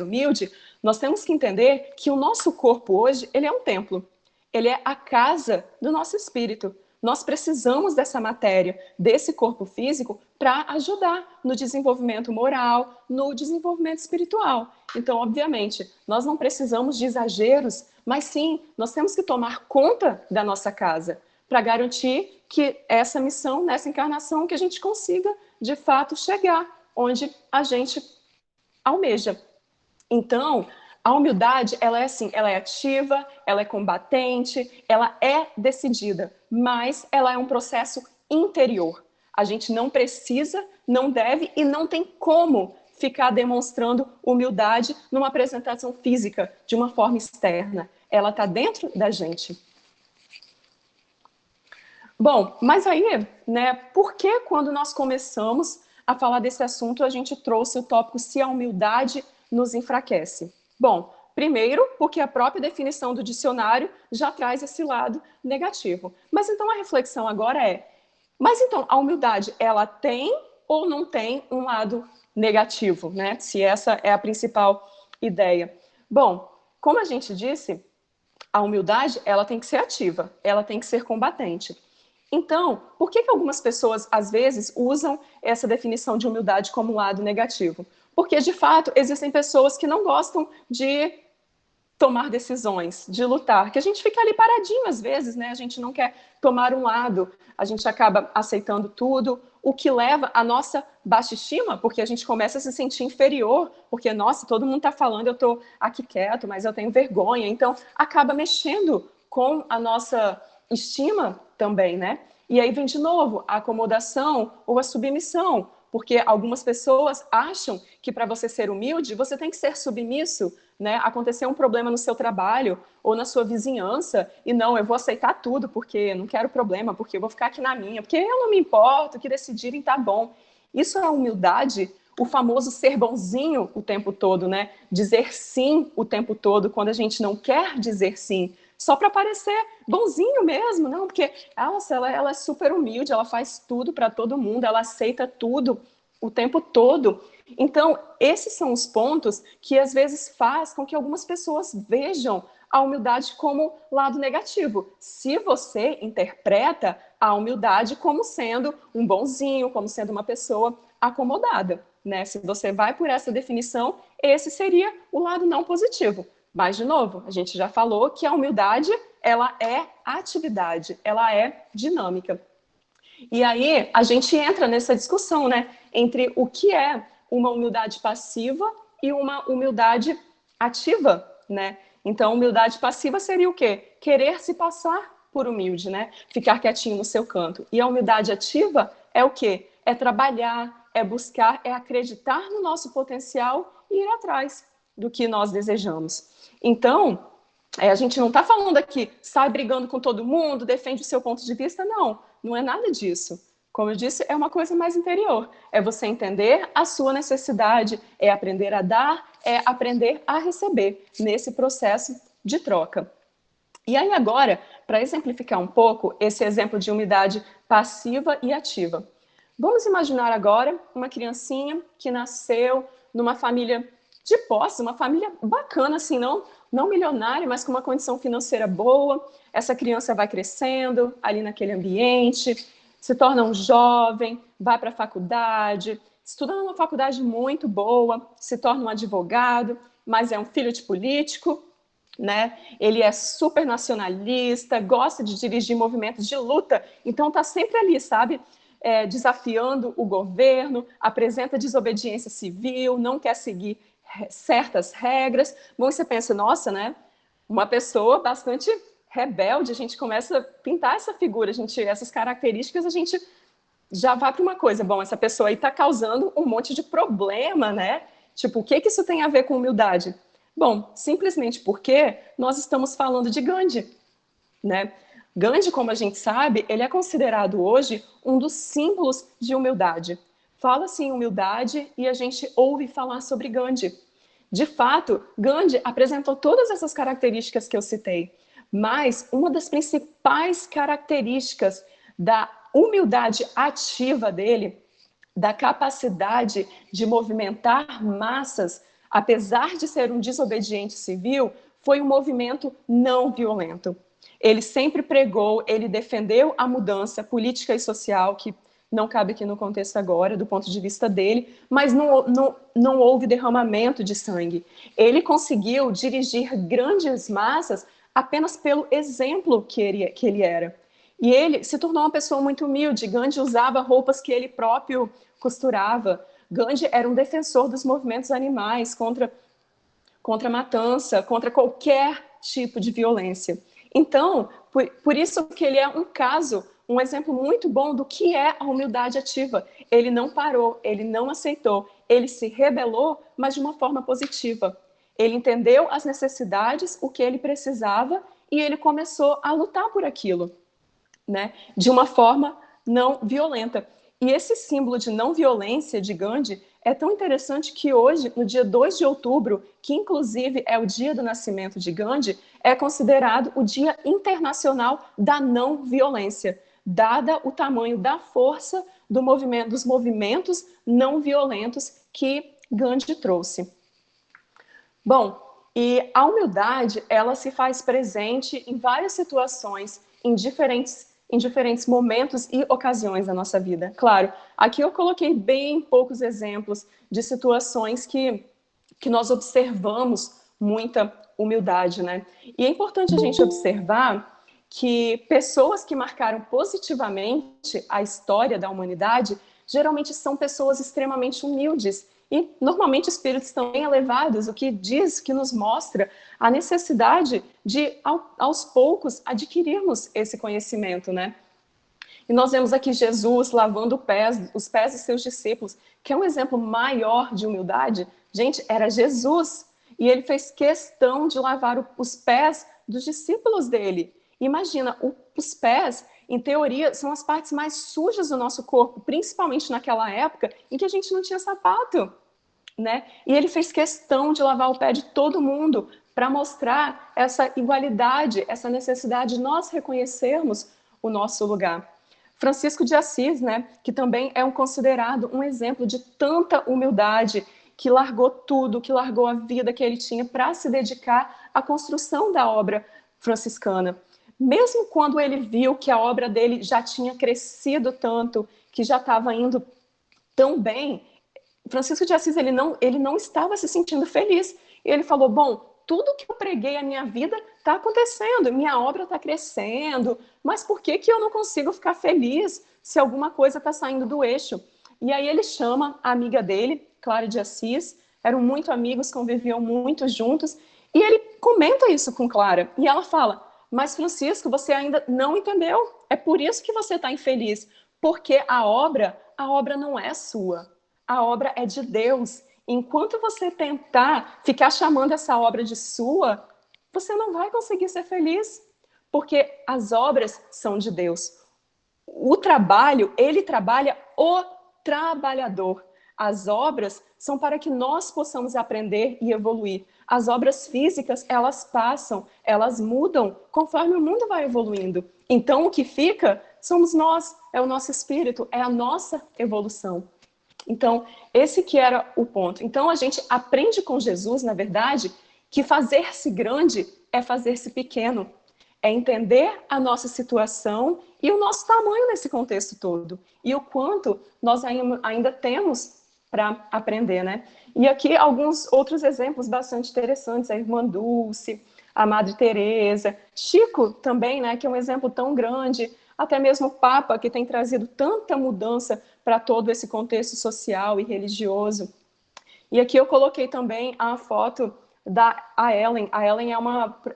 humilde, nós temos que entender que o nosso corpo hoje, ele é um templo. Ele é a casa do nosso espírito. Nós precisamos dessa matéria, desse corpo físico, para ajudar no desenvolvimento moral, no desenvolvimento espiritual. Então, obviamente, nós não precisamos de exageros, mas sim, nós temos que tomar conta da nossa casa, para garantir que essa missão, nessa encarnação, que a gente consiga, de fato, chegar onde a gente almeja. Então, a humildade, ela é assim, ela é ativa, ela é combatente, ela é decidida, mas ela é um processo interior. A gente não precisa, não deve e não tem como ficar demonstrando humildade numa apresentação física, de uma forma externa. Ela está dentro da gente. Bom, mas aí, né, por que quando nós começamos a falar desse assunto, a gente trouxe o tópico se a humildade nos enfraquece? Bom, primeiro, porque a própria definição do dicionário já traz esse lado negativo. Mas então a reflexão agora é, mas então a humildade, ela tem ou não tem um lado negativo, né? Se essa é a principal ideia. Bom, como a gente disse, a humildade, ela tem que ser ativa, ela tem que ser combatente. Então, por que algumas pessoas, às vezes, usam essa definição de humildade como um lado negativo? Porque, de fato, existem pessoas que não gostam de tomar decisões, de lutar, que a gente fica ali paradinho às vezes, né? A gente não quer tomar um lado, a gente acaba aceitando tudo, o que leva à nossa baixa estima, porque a gente começa a se sentir inferior, porque, nossa, todo mundo está falando, eu estou aqui quieto, mas eu tenho vergonha, então acaba mexendo com a nossa estima também, né? E aí vem de novo a acomodação ou a submissão, porque algumas pessoas acham que para você ser humilde, você tem que ser submisso, né? Aconteceu um problema no seu trabalho ou na sua vizinhança e não, eu vou aceitar tudo porque não quero problema, porque eu vou ficar aqui na minha, porque eu não me importo, o que decidirem tá bom. Isso é humildade, o famoso ser bonzinho o tempo todo, né? Dizer sim o tempo todo quando a gente não quer dizer sim, só para parecer bonzinho mesmo, não? Porque, nossa, ela é super humilde, ela faz tudo para todo mundo, ela aceita tudo o tempo todo. Então, esses são os pontos que às vezes faz com que algumas pessoas vejam a humildade como lado negativo. Se você interpreta a humildade como sendo um bonzinho, como sendo uma pessoa acomodada, né? Se você vai por essa definição, esse seria o lado não positivo. Mas, de novo, a gente já falou que a humildade, ela é atividade, ela é dinâmica. E aí a gente entra nessa discussão, né, entre o que é uma humildade passiva e uma humildade ativa, né? Então, humildade passiva seria o quê? Querer se passar por humilde, né? Ficar quietinho no seu canto. E a humildade ativa é o quê? É trabalhar, é buscar, é acreditar no nosso potencial e ir atrás do que nós desejamos. Então, a gente não está falando aqui, sai brigando com todo mundo, defende o seu ponto de vista, não. Não é nada disso. Como eu disse, é uma coisa mais interior. É você entender a sua necessidade, é aprender a dar, é aprender a receber nesse processo de troca. E aí agora, para exemplificar um pouco esse exemplo de humildade passiva e ativa. Vamos imaginar agora uma criancinha que nasceu numa família de posse, uma família bacana, assim, não milionária, mas com uma condição financeira boa. Essa criança vai crescendo ali naquele ambiente, se torna um jovem, vai para a faculdade, estuda numa faculdade muito boa, se torna um advogado, mas é um filho de político, né? Ele é super nacionalista, gosta de dirigir movimentos de luta, então está sempre ali, sabe? Desafiando o governo, apresenta desobediência civil, não quer seguir certas regras. Bom, você pensa, nossa, né? Uma pessoa bastante rebelde, a gente começa a pintar essa figura, essas características, a gente já vai para uma coisa, bom, essa pessoa aí está causando um monte de problema, né? Tipo, o que isso tem a ver com humildade? Bom, simplesmente porque nós estamos falando de Gandhi, né? Gandhi, como a gente sabe, ele é considerado hoje um dos símbolos de humildade. Fala-se em humildade e a gente ouve falar sobre Gandhi. De fato, Gandhi apresentou todas essas características que eu citei, mas uma das principais características da humildade ativa dele, da capacidade de movimentar massas, apesar de ser um desobediente civil, foi um movimento não violento. Ele sempre pregou, ele defendeu a mudança política e social, que não cabe aqui no contexto agora, do ponto de vista dele, mas não houve derramamento de sangue. Ele conseguiu dirigir grandes massas apenas pelo exemplo que ele era. E ele se tornou uma pessoa muito humilde. Gandhi usava roupas que ele próprio costurava. Gandhi era um defensor dos movimentos animais contra a matança, contra qualquer tipo de violência. Então, por isso que ele é um caso, um exemplo muito bom do que é a humildade ativa. Ele não parou, ele não aceitou, ele se rebelou, mas de uma forma positiva. Ele entendeu as necessidades, o que ele precisava, e ele começou a lutar por aquilo, né? De uma forma não violenta. E esse símbolo de não violência de Gandhi é tão interessante que hoje, no dia 2 de outubro, que inclusive é o dia do nascimento de Gandhi, é considerado o Dia Internacional da Não Violência, dada o tamanho da força dos movimentos não violentos que Gandhi trouxe. Bom, e a humildade, ela se faz presente em várias situações, em diferentes em diferentes momentos e ocasiões da nossa vida. Claro, aqui eu coloquei bem poucos exemplos de situações que nós observamos muita humildade, né? E é importante a gente observar que pessoas que marcaram positivamente a história da humanidade geralmente são pessoas extremamente humildes e normalmente espíritos também elevados, o que diz, que nos mostra a necessidade de, aos poucos, adquirirmos esse conhecimento, né? E nós vemos aqui Jesus lavando os pés dos seus discípulos, que é um exemplo maior de humildade. Gente, era Jesus, e ele fez questão de lavar os pés dos discípulos dele. Imagina, os pés, em teoria, são as partes mais sujas do nosso corpo, principalmente naquela época em que a gente não tinha sapato, né? E ele fez questão de lavar o pé de todo mundo para mostrar essa igualdade, essa necessidade de nós reconhecermos o nosso lugar. Francisco de Assis, né, que também é considerado um exemplo de tanta humildade, que largou tudo, que largou a vida que ele tinha para se dedicar à construção da obra franciscana. Mesmo quando ele viu que a obra dele já tinha crescido tanto, que já estava indo tão bem, Francisco de Assis ele não estava se sentindo feliz. E ele falou, bom, tudo que eu preguei a minha vida está acontecendo, minha obra está crescendo, mas por que eu não consigo ficar feliz se alguma coisa está saindo do eixo? E aí ele chama a amiga dele, Clara de Assis, eram muito amigos, conviviam muito juntos, e ele comenta isso com Clara, e ela fala, mas Francisco, você ainda não entendeu, é por isso que você está infeliz, porque a obra não é sua, a obra é de Deus. Enquanto você tentar ficar chamando essa obra de sua, você não vai conseguir ser feliz, porque as obras são de Deus. O trabalho, ele trabalha o trabalhador. As obras são para que nós possamos aprender e evoluir. As obras físicas, elas passam, elas mudam conforme o mundo vai evoluindo. Então, o que fica somos nós, é o nosso espírito, é a nossa evolução. Então, esse que era o ponto. Então, a gente aprende com Jesus, na verdade, que fazer-se grande é fazer-se pequeno. É entender a nossa situação e o nosso tamanho nesse contexto todo. E o quanto nós ainda temos para aprender, né? E aqui alguns outros exemplos bastante interessantes. A irmã Dulce, a Madre Teresa, Chico também, né? Que é um exemplo tão grande. Até mesmo o Papa, que tem trazido tanta mudança para todo esse contexto social e religioso. E aqui eu coloquei também a foto da Ellen. A Ellen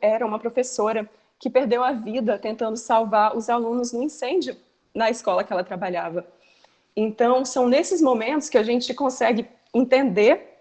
era uma professora que perdeu a vida tentando salvar os alunos no incêndio na escola que ela trabalhava. Então, são nesses momentos que a gente consegue entender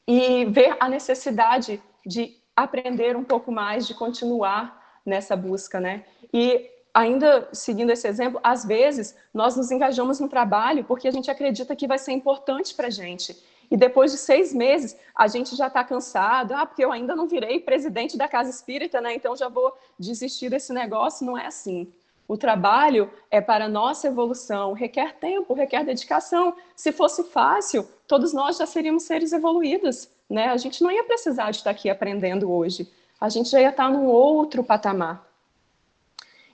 e ver a necessidade de aprender um pouco mais, de continuar nessa busca, né? E ainda seguindo esse exemplo, às vezes nós nos engajamos no trabalho porque a gente acredita que vai ser importante para a gente. E depois de 6 meses, a gente já está cansado. Porque eu ainda não virei presidente da Casa Espírita, né? Então já vou desistir desse negócio. Não é assim. O trabalho é para a nossa evolução, requer tempo, requer dedicação. Se fosse fácil, todos nós já seríamos seres evoluídos, né? A gente não ia precisar de estar aqui aprendendo hoje. A gente já ia estar num outro patamar.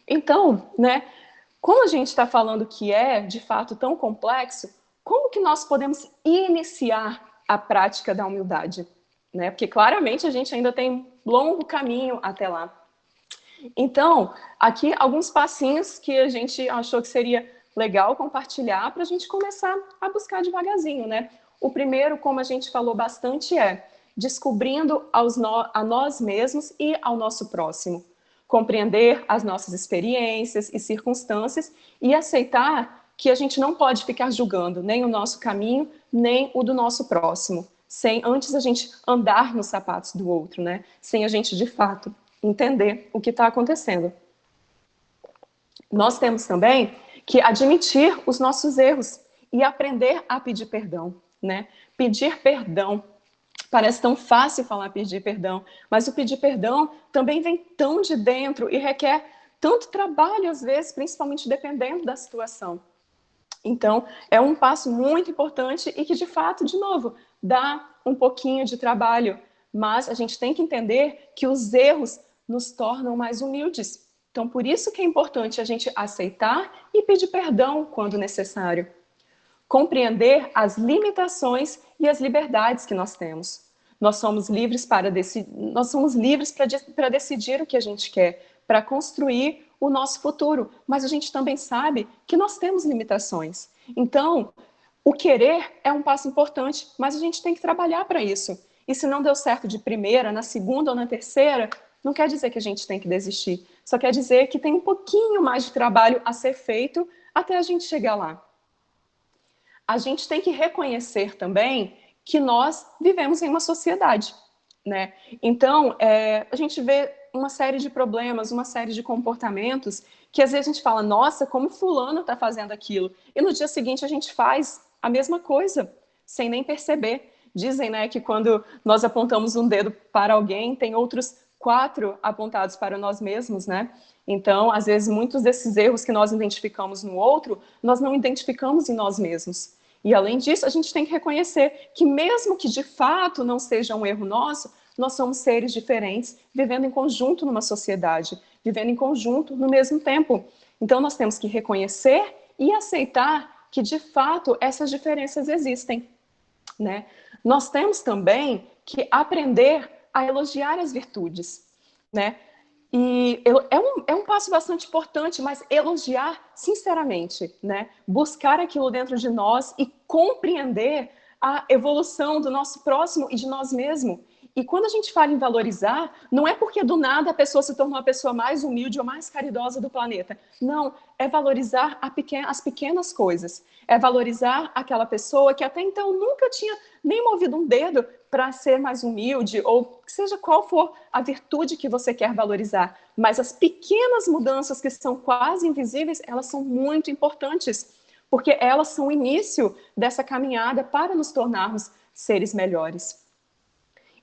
Então, né, como a gente está falando que é, de fato, tão complexo, como que nós podemos iniciar a prática da humildade? Né? Porque, claramente, a gente ainda tem um longo caminho até lá. Então, aqui, alguns passinhos que a gente achou que seria legal compartilhar para a gente começar a buscar devagarzinho, né? O primeiro, como a gente falou bastante, é descobrindo a nós mesmos e ao nosso próximo. Compreender as nossas experiências e circunstâncias e aceitar que a gente não pode ficar julgando nem o nosso caminho, nem o do nosso próximo, sem antes a gente andar nos sapatos do outro, né? Sem a gente, de fato, entender o que está acontecendo. Nós temos também que admitir os nossos erros e aprender a pedir perdão, né? Pedir perdão. Parece tão fácil falar pedir perdão, mas o pedir perdão também vem tão de dentro e requer tanto trabalho, às vezes, principalmente dependendo da situação. Então, é um passo muito importante e que, de fato, de novo, dá um pouquinho de trabalho, mas a gente tem que entender que os erros nos tornam mais humildes. Então, por isso que é importante a gente aceitar e pedir perdão quando necessário. Compreender as limitações e as liberdades que nós temos. Nós somos livres para decidir o que a gente quer, para construir o nosso futuro, mas a gente também sabe que nós temos limitações. Então, o querer é um passo importante, mas a gente tem que trabalhar para isso. E se não deu certo de primeira, na segunda ou na terceira, não quer dizer que a gente tem que desistir. Só quer dizer que tem um pouquinho mais de trabalho a ser feito até a gente chegar lá. A gente tem que reconhecer também que nós vivemos em uma sociedade, né? Então, a gente vê uma série de problemas, uma série de comportamentos que às vezes a gente fala, nossa, como fulano está fazendo aquilo. E no dia seguinte a gente faz a mesma coisa, sem nem perceber. Dizem, né, que quando nós apontamos um dedo para alguém, tem outros 4 apontados para nós mesmos, né? Então, às vezes, muitos desses erros que nós identificamos no outro, nós não identificamos em nós mesmos. E, além disso, a gente tem que reconhecer que, mesmo que de fato não seja um erro nosso, nós somos seres diferentes, vivendo em conjunto numa sociedade, vivendo em conjunto no mesmo tempo. Então, nós temos que reconhecer e aceitar que, de fato, essas diferenças existem, né? Nós temos também que aprender a elogiar as virtudes, né? E é um passo bastante importante, mas elogiar sinceramente, né? Buscar aquilo dentro de nós e compreender a evolução do nosso próximo e de nós mesmos. E quando a gente fala em valorizar, não é porque do nada a pessoa se tornou a pessoa mais humilde ou mais caridosa do planeta. Não, é valorizar as pequenas coisas. É valorizar aquela pessoa que até então nunca tinha nem movido um dedo para ser mais humilde, ou seja qual for a virtude que você quer valorizar. Mas as pequenas mudanças que são quase invisíveis, elas são muito importantes, porque elas são o início dessa caminhada para nos tornarmos seres melhores.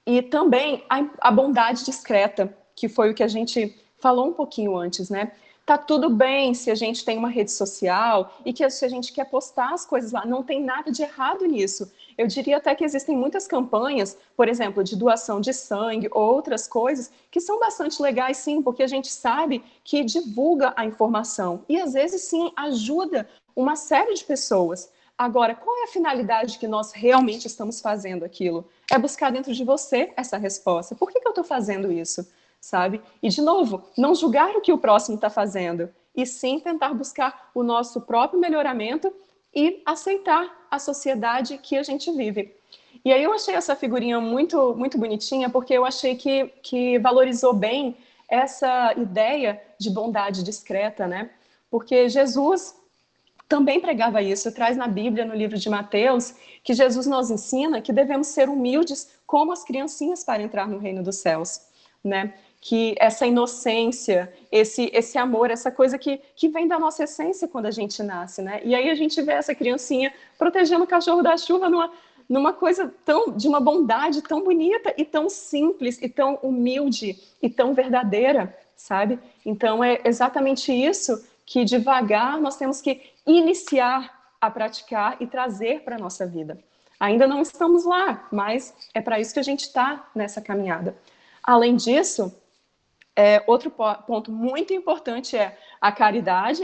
E também a bondade discreta, que foi o que a gente falou um pouquinho antes, né? Tá tudo bem se a gente tem uma rede social e que se a gente quer postar as coisas lá, não tem nada de errado nisso. Eu diria até que existem muitas campanhas, por exemplo, de doação de sangue ou outras coisas, que são bastante legais, sim, porque a gente sabe que divulga a informação e, às vezes, sim, ajuda uma série de pessoas. Agora, qual é a finalidade que nós realmente estamos fazendo aquilo? É buscar dentro de você essa resposta. Por que eu estou fazendo isso? Sabe? E, de novo, não julgar o que o próximo está fazendo, e sim tentar buscar o nosso próprio melhoramento e aceitar a sociedade que a gente vive. E aí eu achei essa figurinha muito, muito bonitinha, porque eu achei que valorizou bem essa ideia de bondade discreta, né? Porque Jesus também pregava isso, traz na Bíblia, no livro de Mateus, que Jesus nos ensina que devemos ser humildes como as criancinhas para entrar no reino dos céus, né? Que essa inocência, esse amor, essa coisa que vem da nossa essência quando a gente nasce, né? E aí a gente vê essa criancinha protegendo o cachorro da chuva numa coisa de uma bondade tão bonita e tão simples e tão humilde e tão verdadeira, sabe? Então é exatamente isso que devagar nós temos que iniciar a praticar e trazer para a nossa vida. Ainda não estamos lá, mas é para isso que a gente está nessa caminhada. Além disso, outro ponto muito importante é a caridade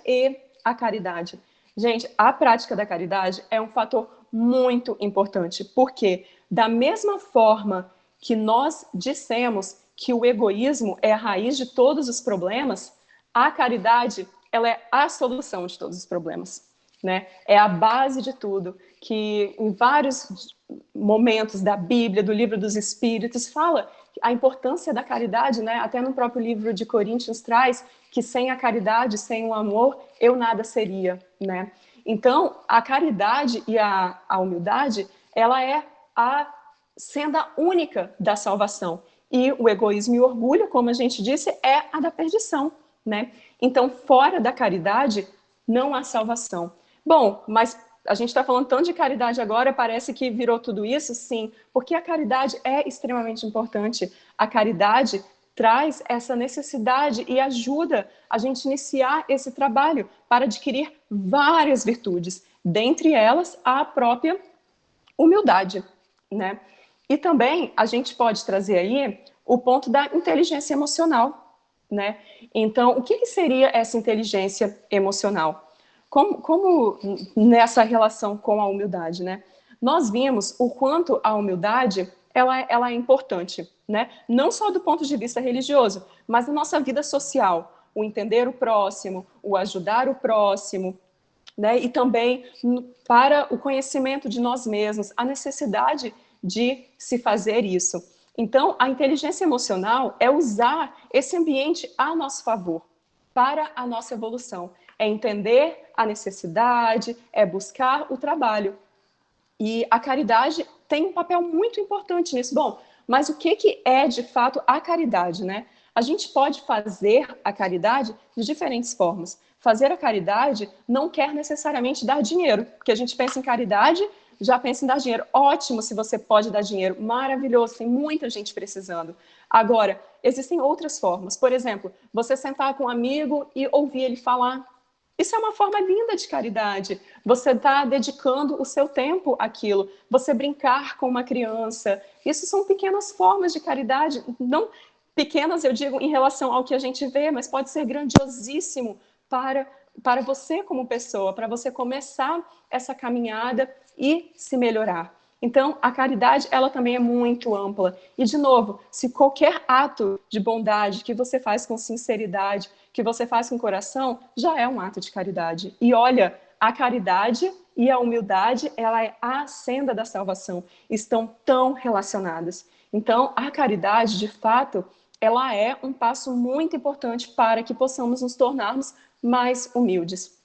e a caridade. Gente, a prática da caridade é um fator muito importante, porque da mesma forma que nós dissemos que o egoísmo é a raiz de todos os problemas, a caridade, ela é a solução de todos os problemas, né? É a base de tudo, que em vários momentos da Bíblia, do livro dos Espíritos, fala a importância da caridade, né? Até no próprio livro de Coríntios traz que sem a caridade, sem o amor, eu nada seria, né? Então, a caridade e a humildade, ela é a senda única da salvação. E o egoísmo e o orgulho, como a gente disse, é a da perdição, né? Então, fora da caridade, não há salvação. Bom, mas a gente está falando tanto de caridade agora, parece que virou tudo isso, sim, porque a caridade é extremamente importante. A caridade traz essa necessidade e ajuda a gente iniciar esse trabalho para adquirir várias virtudes, dentre elas a própria humildade, né? E também a gente pode trazer aí o ponto da inteligência emocional, né? Então, o que seria essa inteligência emocional? Como nessa relação com a humildade, né? Nós vimos o quanto a humildade ela é importante, né? Não só do ponto de vista religioso, mas na nossa vida social, o entender o próximo, o ajudar o próximo, né? E também para o conhecimento de nós mesmos, a necessidade de se fazer isso. Então, a inteligência emocional é usar esse ambiente a nosso favor, para a nossa evolução. É entender a necessidade, é buscar o trabalho. E a caridade tem um papel muito importante nisso. Bom, mas o que é de fato a caridade, né? A gente pode fazer a caridade de diferentes formas. Fazer a caridade não quer necessariamente dar dinheiro, porque a gente pensa em caridade, já pensa em dar dinheiro. Ótimo se você pode dar dinheiro, maravilhoso, tem muita gente precisando. Agora, existem outras formas. Por exemplo, você sentar com um amigo e ouvir ele falar. Isso é uma forma linda de caridade. Você está dedicando o seu tempo àquilo. Você brincar com uma criança. Isso são pequenas formas de caridade. Não pequenas, eu digo, em relação ao que a gente vê, mas pode ser grandiosíssimo para você como pessoa, para você começar essa caminhada e se melhorar. Então, a caridade, ela também é muito ampla. E, de novo, se qualquer ato de bondade que você faz com sinceridade, que você faz com coração, já é um ato de caridade. E olha, a caridade e a humildade, ela é a senda da salvação. Estão tão relacionadas. Então, a caridade, de fato, ela é um passo muito importante para que possamos nos tornarmos mais humildes.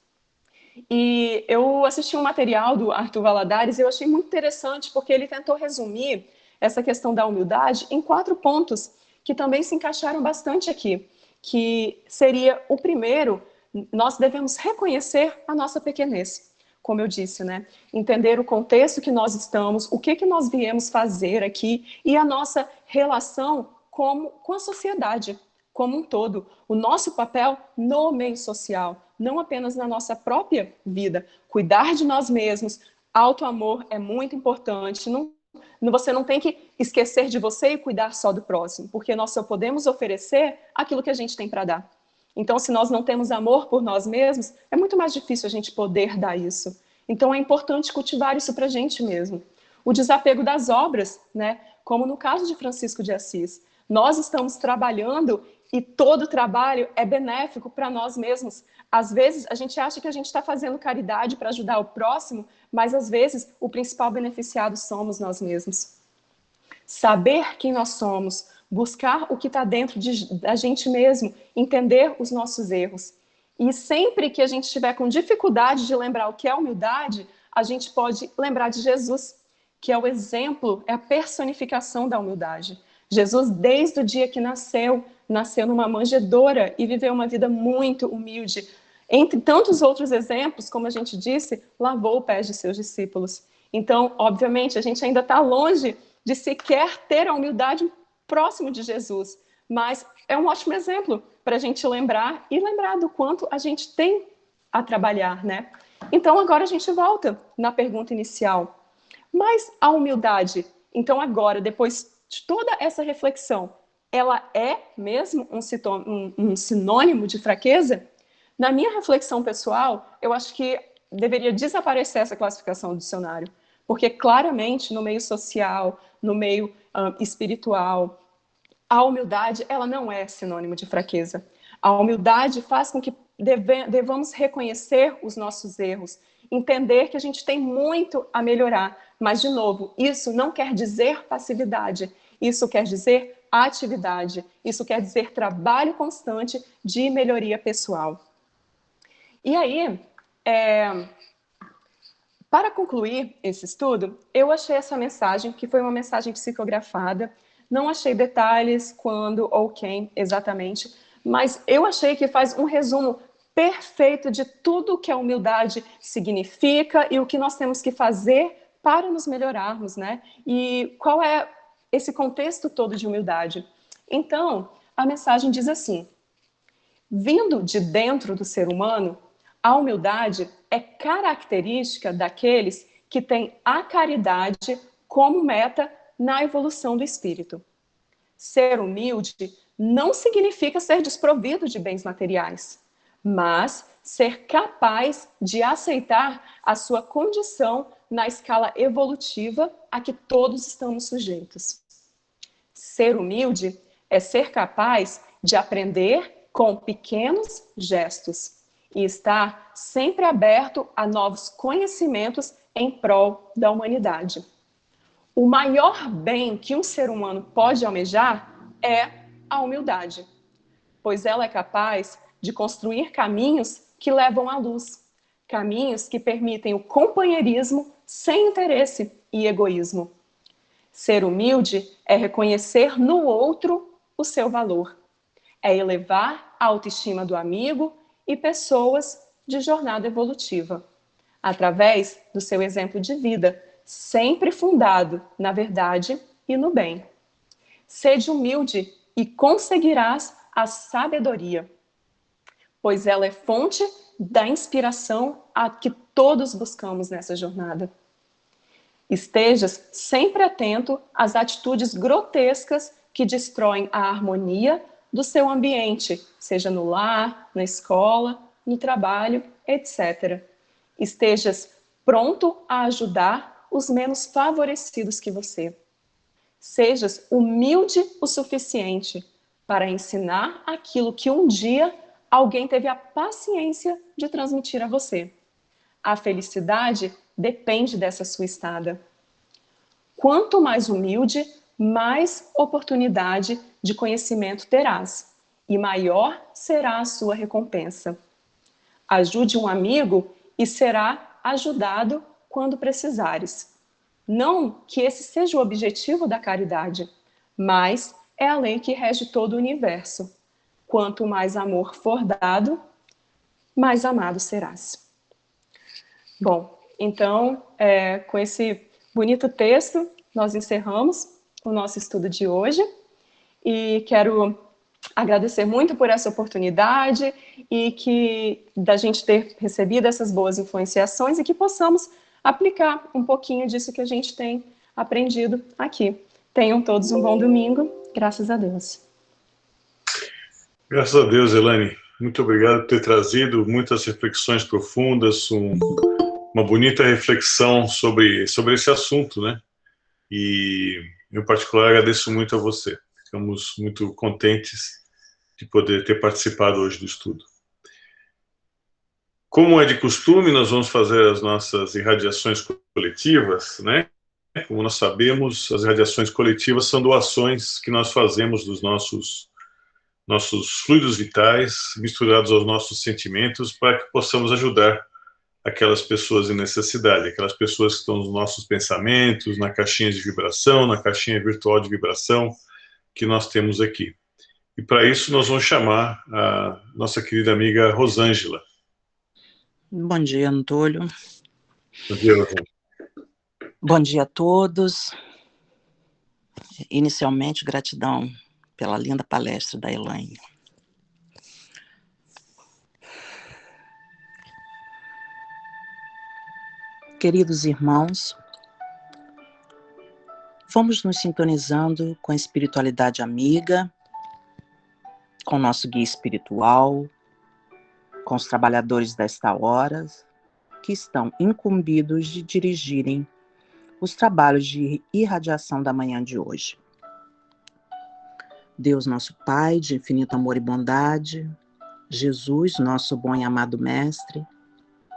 E eu assisti um material do Arthur Valladares e eu achei muito interessante porque ele tentou resumir essa questão da humildade em 4 pontos que também se encaixaram bastante aqui, que seria o primeiro, nós devemos reconhecer a nossa pequenez, como eu disse, né? Entender o contexto que nós estamos, o que nós viemos fazer aqui e a nossa relação com a sociedade como um todo, o nosso papel no meio social, não apenas na nossa própria vida. Cuidar de nós mesmos, autoamor é muito importante. Você não tem que esquecer de você e cuidar só do próximo, porque nós só podemos oferecer aquilo que a gente tem para dar. Então, se nós não temos amor por nós mesmos, é muito mais difícil a gente poder dar isso. Então, é importante cultivar isso para a gente mesmo. O desapego das obras, né? Como no caso de Francisco de Assis. Nós estamos trabalhando e todo trabalho é benéfico para nós mesmos. Às vezes, a gente acha que a gente está fazendo caridade para ajudar o próximo, mas às vezes o principal beneficiado somos nós mesmos. Saber quem nós somos, buscar o que está dentro da gente mesmo, entender os nossos erros. E sempre que a gente estiver com dificuldade de lembrar o que é humildade, a gente pode lembrar de Jesus, que é o exemplo, é a personificação da humildade. Jesus, desde o dia que nasceu numa manjedoura e viveu uma vida muito humilde. Entre tantos outros exemplos, como a gente disse, lavou os pés de seus discípulos. Então, obviamente, a gente ainda está longe de sequer ter a humildade próximo de Jesus, mas é um ótimo exemplo para a gente lembrar e lembrar do quanto a gente tem a trabalhar, né? Então, agora a gente volta na pergunta inicial. Mas a humildade, então agora, depois de toda essa reflexão, ela é mesmo um sinônimo de fraqueza? Na minha reflexão pessoal, eu acho que deveria desaparecer essa classificação do dicionário, porque claramente no meio social, no meio espiritual, a humildade ela não é sinônimo de fraqueza. A humildade faz com que devamos reconhecer os nossos erros, entender que a gente tem muito a melhorar, mas, de novo, isso não quer dizer passividade, isso quer dizer atividade, isso quer dizer trabalho constante de melhoria pessoal. E aí, para concluir esse estudo, eu achei essa mensagem, que foi uma mensagem psicografada, não achei detalhes, quando ou quem exatamente, mas eu achei que faz um resumo perfeito de tudo o que a humildade significa e o que nós temos que fazer para nos melhorarmos, né? E qual é esse contexto todo de humildade? Então, a mensagem diz assim: vindo de dentro do ser humano, a humildade é característica daqueles que têm a caridade como meta na evolução do espírito. Ser humilde não significa ser desprovido de bens materiais, mas ser capaz de aceitar a sua condição na escala evolutiva a que todos estamos sujeitos. Ser humilde é ser capaz de aprender com pequenos gestos e estar sempre aberto a novos conhecimentos em prol da humanidade. O maior bem que um ser humano pode almejar é a humildade, pois ela é capaz de construir caminhos que levam à luz, caminhos que permitem o companheirismo sem interesse e egoísmo. Ser humilde é reconhecer no outro o seu valor, é elevar a autoestima do amigo e pessoas de jornada evolutiva, através do seu exemplo de vida, sempre fundado na verdade e no bem. Sede humilde e conseguirás a sabedoria, pois ela é fonte da inspiração a que todos buscamos nessa jornada. Estejas sempre atento às atitudes grotescas que destroem a harmonia do seu ambiente, seja no lar, na escola, no trabalho, etc. Estejas pronto a ajudar os menos favorecidos que você. Sejas humilde o suficiente para ensinar aquilo que um dia alguém teve a paciência de transmitir a você. A felicidade depende dessa sua estada. Quanto mais humilde, mais oportunidade de conhecimento terás, e maior será a sua recompensa. Ajude um amigo e será ajudado quando precisares. Não que esse seja o objetivo da caridade, mas é a lei que rege todo o universo. Quanto mais amor for dado, mais amado serás. Bom, então, com esse bonito texto, nós encerramos o nosso estudo de hoje e quero agradecer muito por essa oportunidade e da gente ter recebido essas boas influenciações e que possamos aplicar um pouquinho disso que a gente tem aprendido aqui. Tenham todos um bom domingo, graças a Deus. Graças a Deus, Elaine. Muito obrigado por ter trazido muitas reflexões profundas, uma bonita reflexão sobre esse assunto, né? E, em particular, agradeço muito a você. Ficamos muito contentes de poder ter participado hoje do estudo. Como é de costume, nós vamos fazer as nossas irradiações coletivas, né? Como nós sabemos, as irradiações coletivas são doações que nós fazemos dos nossos fluidos vitais misturados aos nossos sentimentos para que possamos ajudar aquelas pessoas em necessidade, aquelas pessoas que estão nos nossos pensamentos, na caixinha de vibração, na caixinha virtual de vibração que nós temos aqui. E para isso nós vamos chamar a nossa querida amiga Rosângela. Bom dia, Antônio. Bom dia, Rosângela. Bom dia a todos. Inicialmente, gratidão pela linda palestra da Elaine. Queridos irmãos, vamos nos sintonizando com a espiritualidade amiga, com o nosso guia espiritual, com os trabalhadores desta hora, que estão incumbidos de dirigirem os trabalhos de irradiação da manhã de hoje. Deus, nosso Pai, de infinito amor e bondade, Jesus, nosso bom e amado Mestre,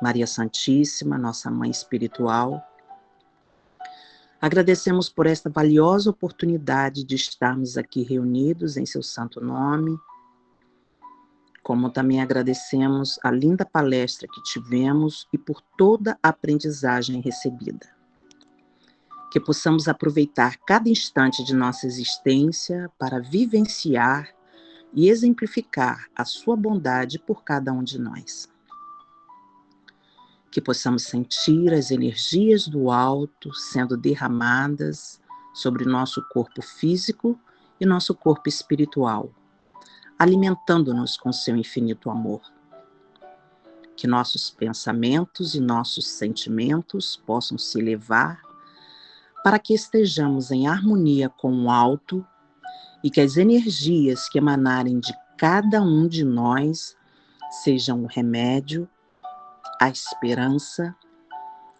Maria Santíssima, nossa Mãe espiritual, agradecemos por esta valiosa oportunidade de estarmos aqui reunidos em seu santo nome, como também agradecemos a linda palestra que tivemos e por toda a aprendizagem recebida. Que possamos aproveitar cada instante de nossa existência para vivenciar e exemplificar a sua bondade por cada um de nós. Que possamos sentir as energias do alto sendo derramadas sobre nosso corpo físico e nosso corpo espiritual, alimentando-nos com seu infinito amor. Que nossos pensamentos e nossos sentimentos possam se elevar para que estejamos em harmonia com o alto e que as energias que emanarem de cada um de nós sejam o remédio, a esperança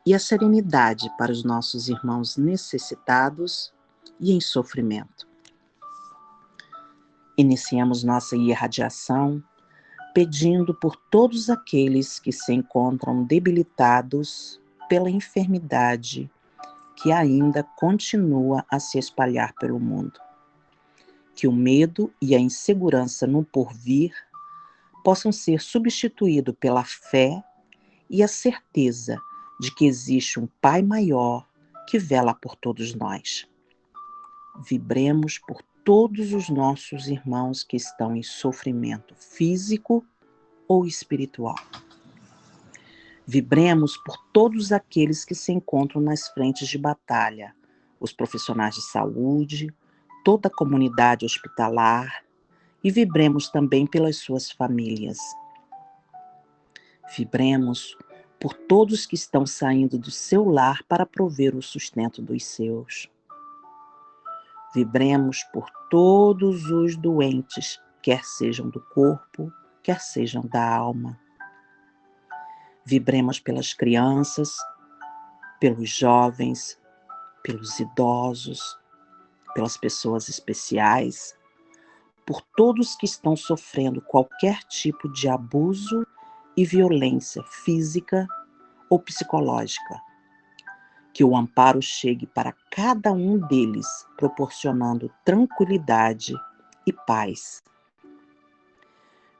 e a serenidade para os nossos irmãos necessitados e em sofrimento. Iniciamos nossa irradiação pedindo por todos aqueles que se encontram debilitados pela enfermidade que ainda continua a se espalhar pelo mundo. Que o medo e a insegurança no porvir possam ser substituídos pela fé e a certeza de que existe um Pai maior que vela por todos nós. Vibremos por todos os nossos irmãos que estão em sofrimento físico ou espiritual. Vibremos por todos aqueles que se encontram nas frentes de batalha, os profissionais de saúde, toda a comunidade hospitalar, e vibremos também pelas suas famílias. Vibremos por todos que estão saindo do seu lar para prover o sustento dos seus. Vibremos por todos os doentes, quer sejam do corpo, quer sejam da alma. Vibremos pelas crianças, pelos jovens, pelos idosos, pelas pessoas especiais, por todos que estão sofrendo qualquer tipo de abuso e violência física ou psicológica. Que o amparo chegue para cada um deles, proporcionando tranquilidade e paz.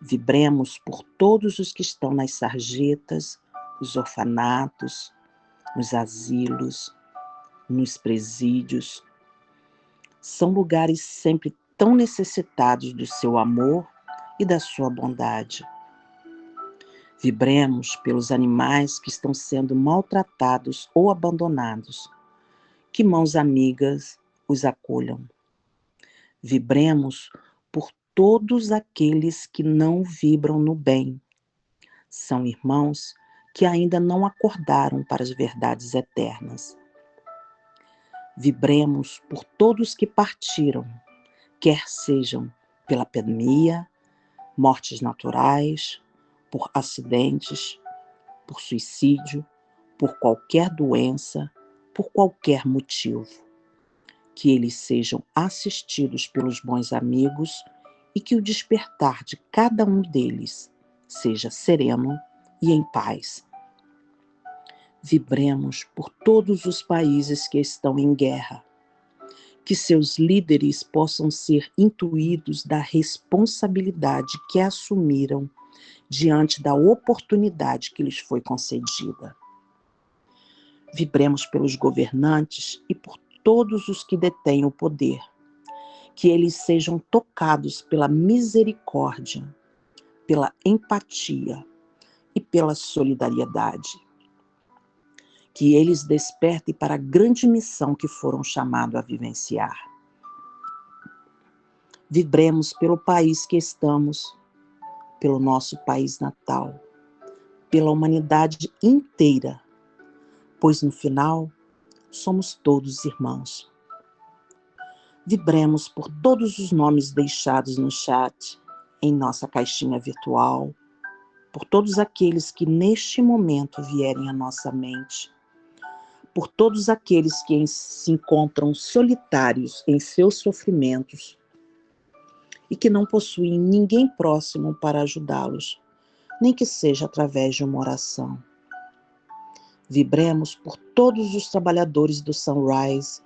Vibremos por todos os que estão nas sarjetas, nos orfanatos, nos asilos, nos presídios. São lugares sempre tão necessitados do seu amor e da sua bondade. Vibremos pelos animais que estão sendo maltratados ou abandonados. Que mãos amigas os acolham. Vibremos por todos aqueles que não vibram no bem. São irmãos que ainda não acordaram para as verdades eternas. Vibremos por todos que partiram, quer sejam pela pandemia, mortes naturais, por acidentes, por suicídio, por qualquer doença, por qualquer motivo. Que eles sejam assistidos pelos bons amigos e que o despertar de cada um deles seja sereno e em paz. Vibremos por todos os países que estão em guerra. Que seus líderes possam ser intuídos da responsabilidade que assumiram diante da oportunidade que lhes foi concedida. Vibremos pelos governantes e por todos os que detêm o poder, que eles sejam tocados pela misericórdia, pela empatia e pela solidariedade. Que eles despertem para a grande missão que foram chamados a vivenciar. Vibremos pelo país que estamos, pelo nosso país natal, pela humanidade inteira, pois no final somos todos irmãos. Vibremos por todos os nomes deixados no chat, em nossa caixinha virtual, por todos aqueles que neste momento vierem à nossa mente, por todos aqueles que se encontram solitários em seus sofrimentos e que não possuem ninguém próximo para ajudá-los, nem que seja através de uma oração. Vibremos por todos os trabalhadores do Sunrise,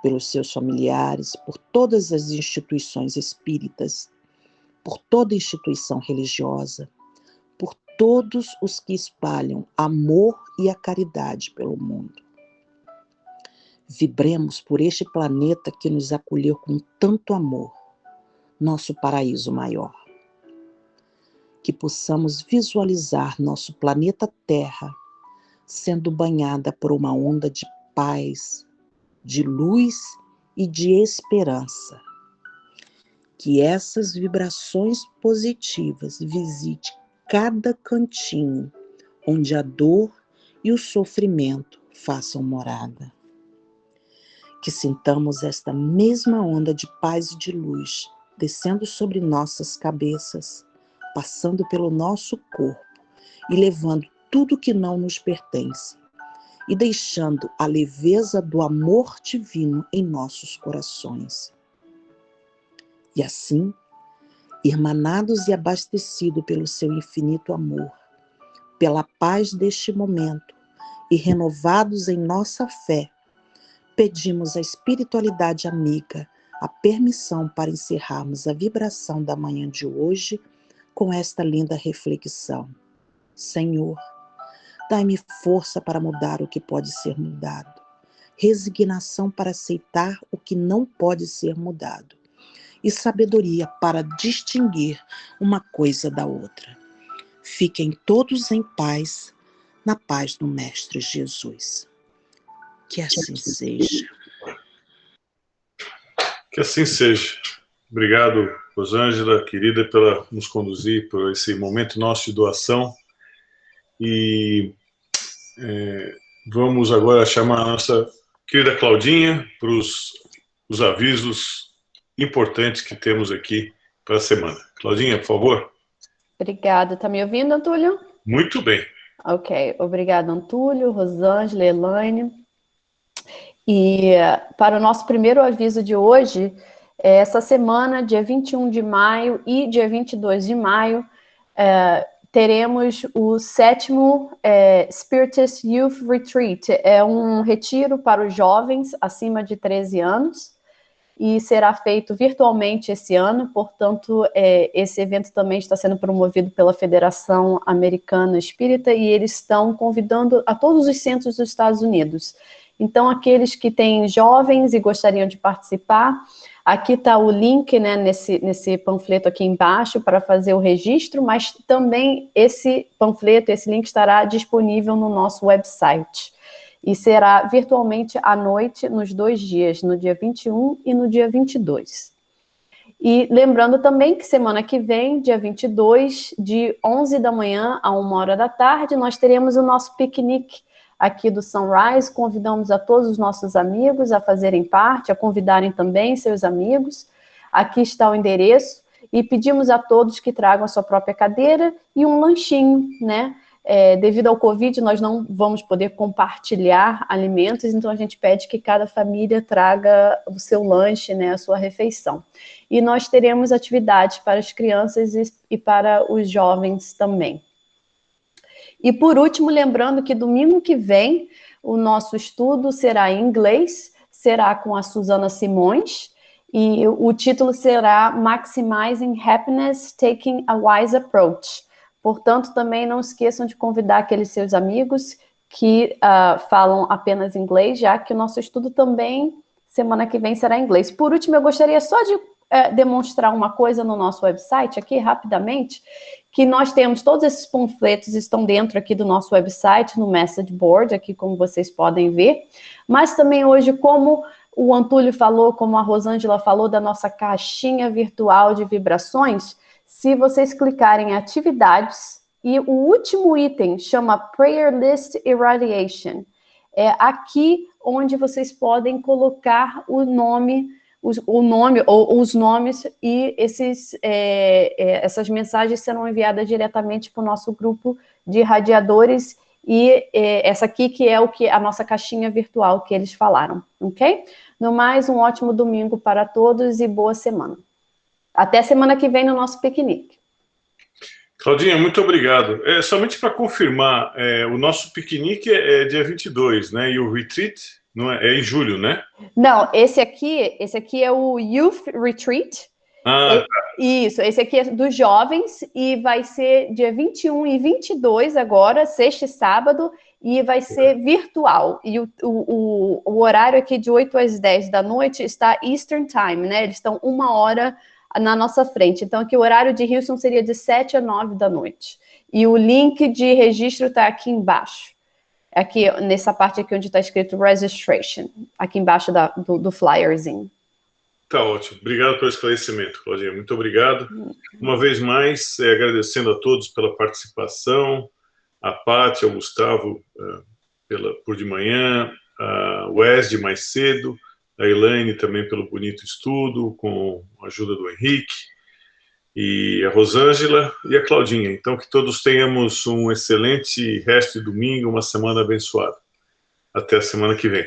pelos seus familiares, por todas as instituições espíritas, por toda instituição religiosa, por todos os que espalham amor e a caridade pelo mundo. Vibremos por este planeta que nos acolheu com tanto amor, nosso paraíso maior. Que possamos visualizar nosso planeta Terra sendo banhada por uma onda de paz, de luz e de esperança. Que essas vibrações positivas visitem cada cantinho onde a dor e o sofrimento façam morada. Que sintamos esta mesma onda de paz e de luz descendo sobre nossas cabeças, passando pelo nosso corpo e levando tudo que não nos pertence e deixando a leveza do amor divino em nossos corações. E assim, irmanados e abastecidos pelo seu infinito amor, pela paz deste momento e renovados em nossa fé, pedimos à espiritualidade amiga a permissão para encerrarmos a vibração da manhã de hoje com esta linda reflexão. Senhor, dai-me força para mudar o que pode ser mudado, resignação para aceitar o que não pode ser mudado e sabedoria para distinguir uma coisa da outra. Fiquem todos em paz, na paz do Mestre Jesus. Que assim seja. Que assim seja. Obrigado, Rosângela, querida, pela nos conduzir por esse momento nosso de doação. E vamos agora chamar a nossa querida Claudinha para os avisos importantes que temos aqui para a semana. Claudinha, por favor. Obrigada. Tá me ouvindo, Antúlio? Muito bem. Ok. Obrigada, Antúlio, Rosângela, Elaine. E para o nosso primeiro aviso de hoje, essa semana, dia 21 de maio e dia 22 de maio, teremos o 7º Spiritist Youth Retreat. É um retiro para os jovens acima de 13 anos e será feito virtualmente esse ano, portanto, esse evento também está sendo promovido pela Federação Americana Espírita e eles estão convidando a todos os centros dos Estados Unidos. Então, aqueles que têm jovens e gostariam de participar, aqui está o link, né, nesse panfleto aqui embaixo para fazer o registro, mas também esse panfleto, esse link estará disponível no nosso website. E será virtualmente à noite nos 2 dias, no dia 21 e no dia 22. E lembrando também que semana que vem, dia 22, de 11 da manhã a 1 hora da tarde, nós teremos o nosso piquenique aqui do Sunrise. Convidamos a todos os nossos amigos a fazerem parte, a convidarem também seus amigos. Aqui está o endereço e pedimos a todos que tragam a sua própria cadeira e um lanchinho, né? Devido ao Covid, nós não vamos poder compartilhar alimentos, então a gente pede que cada família traga o seu lanche, né, a sua refeição. E nós teremos atividades para as crianças e para os jovens também. E por último, lembrando que domingo que vem, o nosso estudo será em inglês, será com a Suzana Simões, e o título será Maximizing Happiness, Taking a Wise Approach. Portanto, também não esqueçam de convidar aqueles seus amigos que falam apenas inglês, já que o nosso estudo também, semana que vem, será em inglês. Por último, eu gostaria só de demonstrar uma coisa no nosso website, aqui, rapidamente, que nós temos, todos esses panfletos estão dentro aqui do nosso website, no message board, aqui como vocês podem ver, mas também hoje, como o Antúlio falou, como a Rosângela falou, da nossa caixinha virtual de vibrações, se vocês clicarem em atividades, e o último item chama Prayer List Irradiation, é aqui onde vocês podem colocar o nome ou os nomes, e essas mensagens serão enviadas diretamente para o nosso grupo de radiadores, e essa aqui que é a nossa caixinha virtual que eles falaram, ok? No mais, um ótimo domingo para todos e boa semana. Até semana que vem no nosso piquenique. Claudinha, muito obrigado. Somente para confirmar, o nosso piquenique é dia 22, né? E o retreat não é em julho, né? Não, esse aqui é o Youth Retreat. Isso, esse aqui é dos jovens e vai ser dia 21 e 22 agora, sexta e sábado, e vai ser virtual. E o horário aqui de 8 às 10 da noite está Eastern Time, né? Eles estão 1 hora na nossa frente. Então, aqui o horário de Houston seria de 7 a 9 da noite. E o link de registro está aqui embaixo. Aqui, nessa parte aqui onde está escrito Registration. Aqui embaixo do flyerzinho. Tá ótimo. Obrigado pelo esclarecimento, Claudinha. Muito obrigado. Uma vez mais, agradecendo a todos pela participação, a Pátia, ao Gustavo por de manhã, a Wes de mais cedo, a Elaine também pelo bonito estudo, com a ajuda do Henrique, e a Rosângela e a Claudinha. Então, que todos tenhamos um excelente resto de domingo, uma semana abençoada. Até a semana que vem.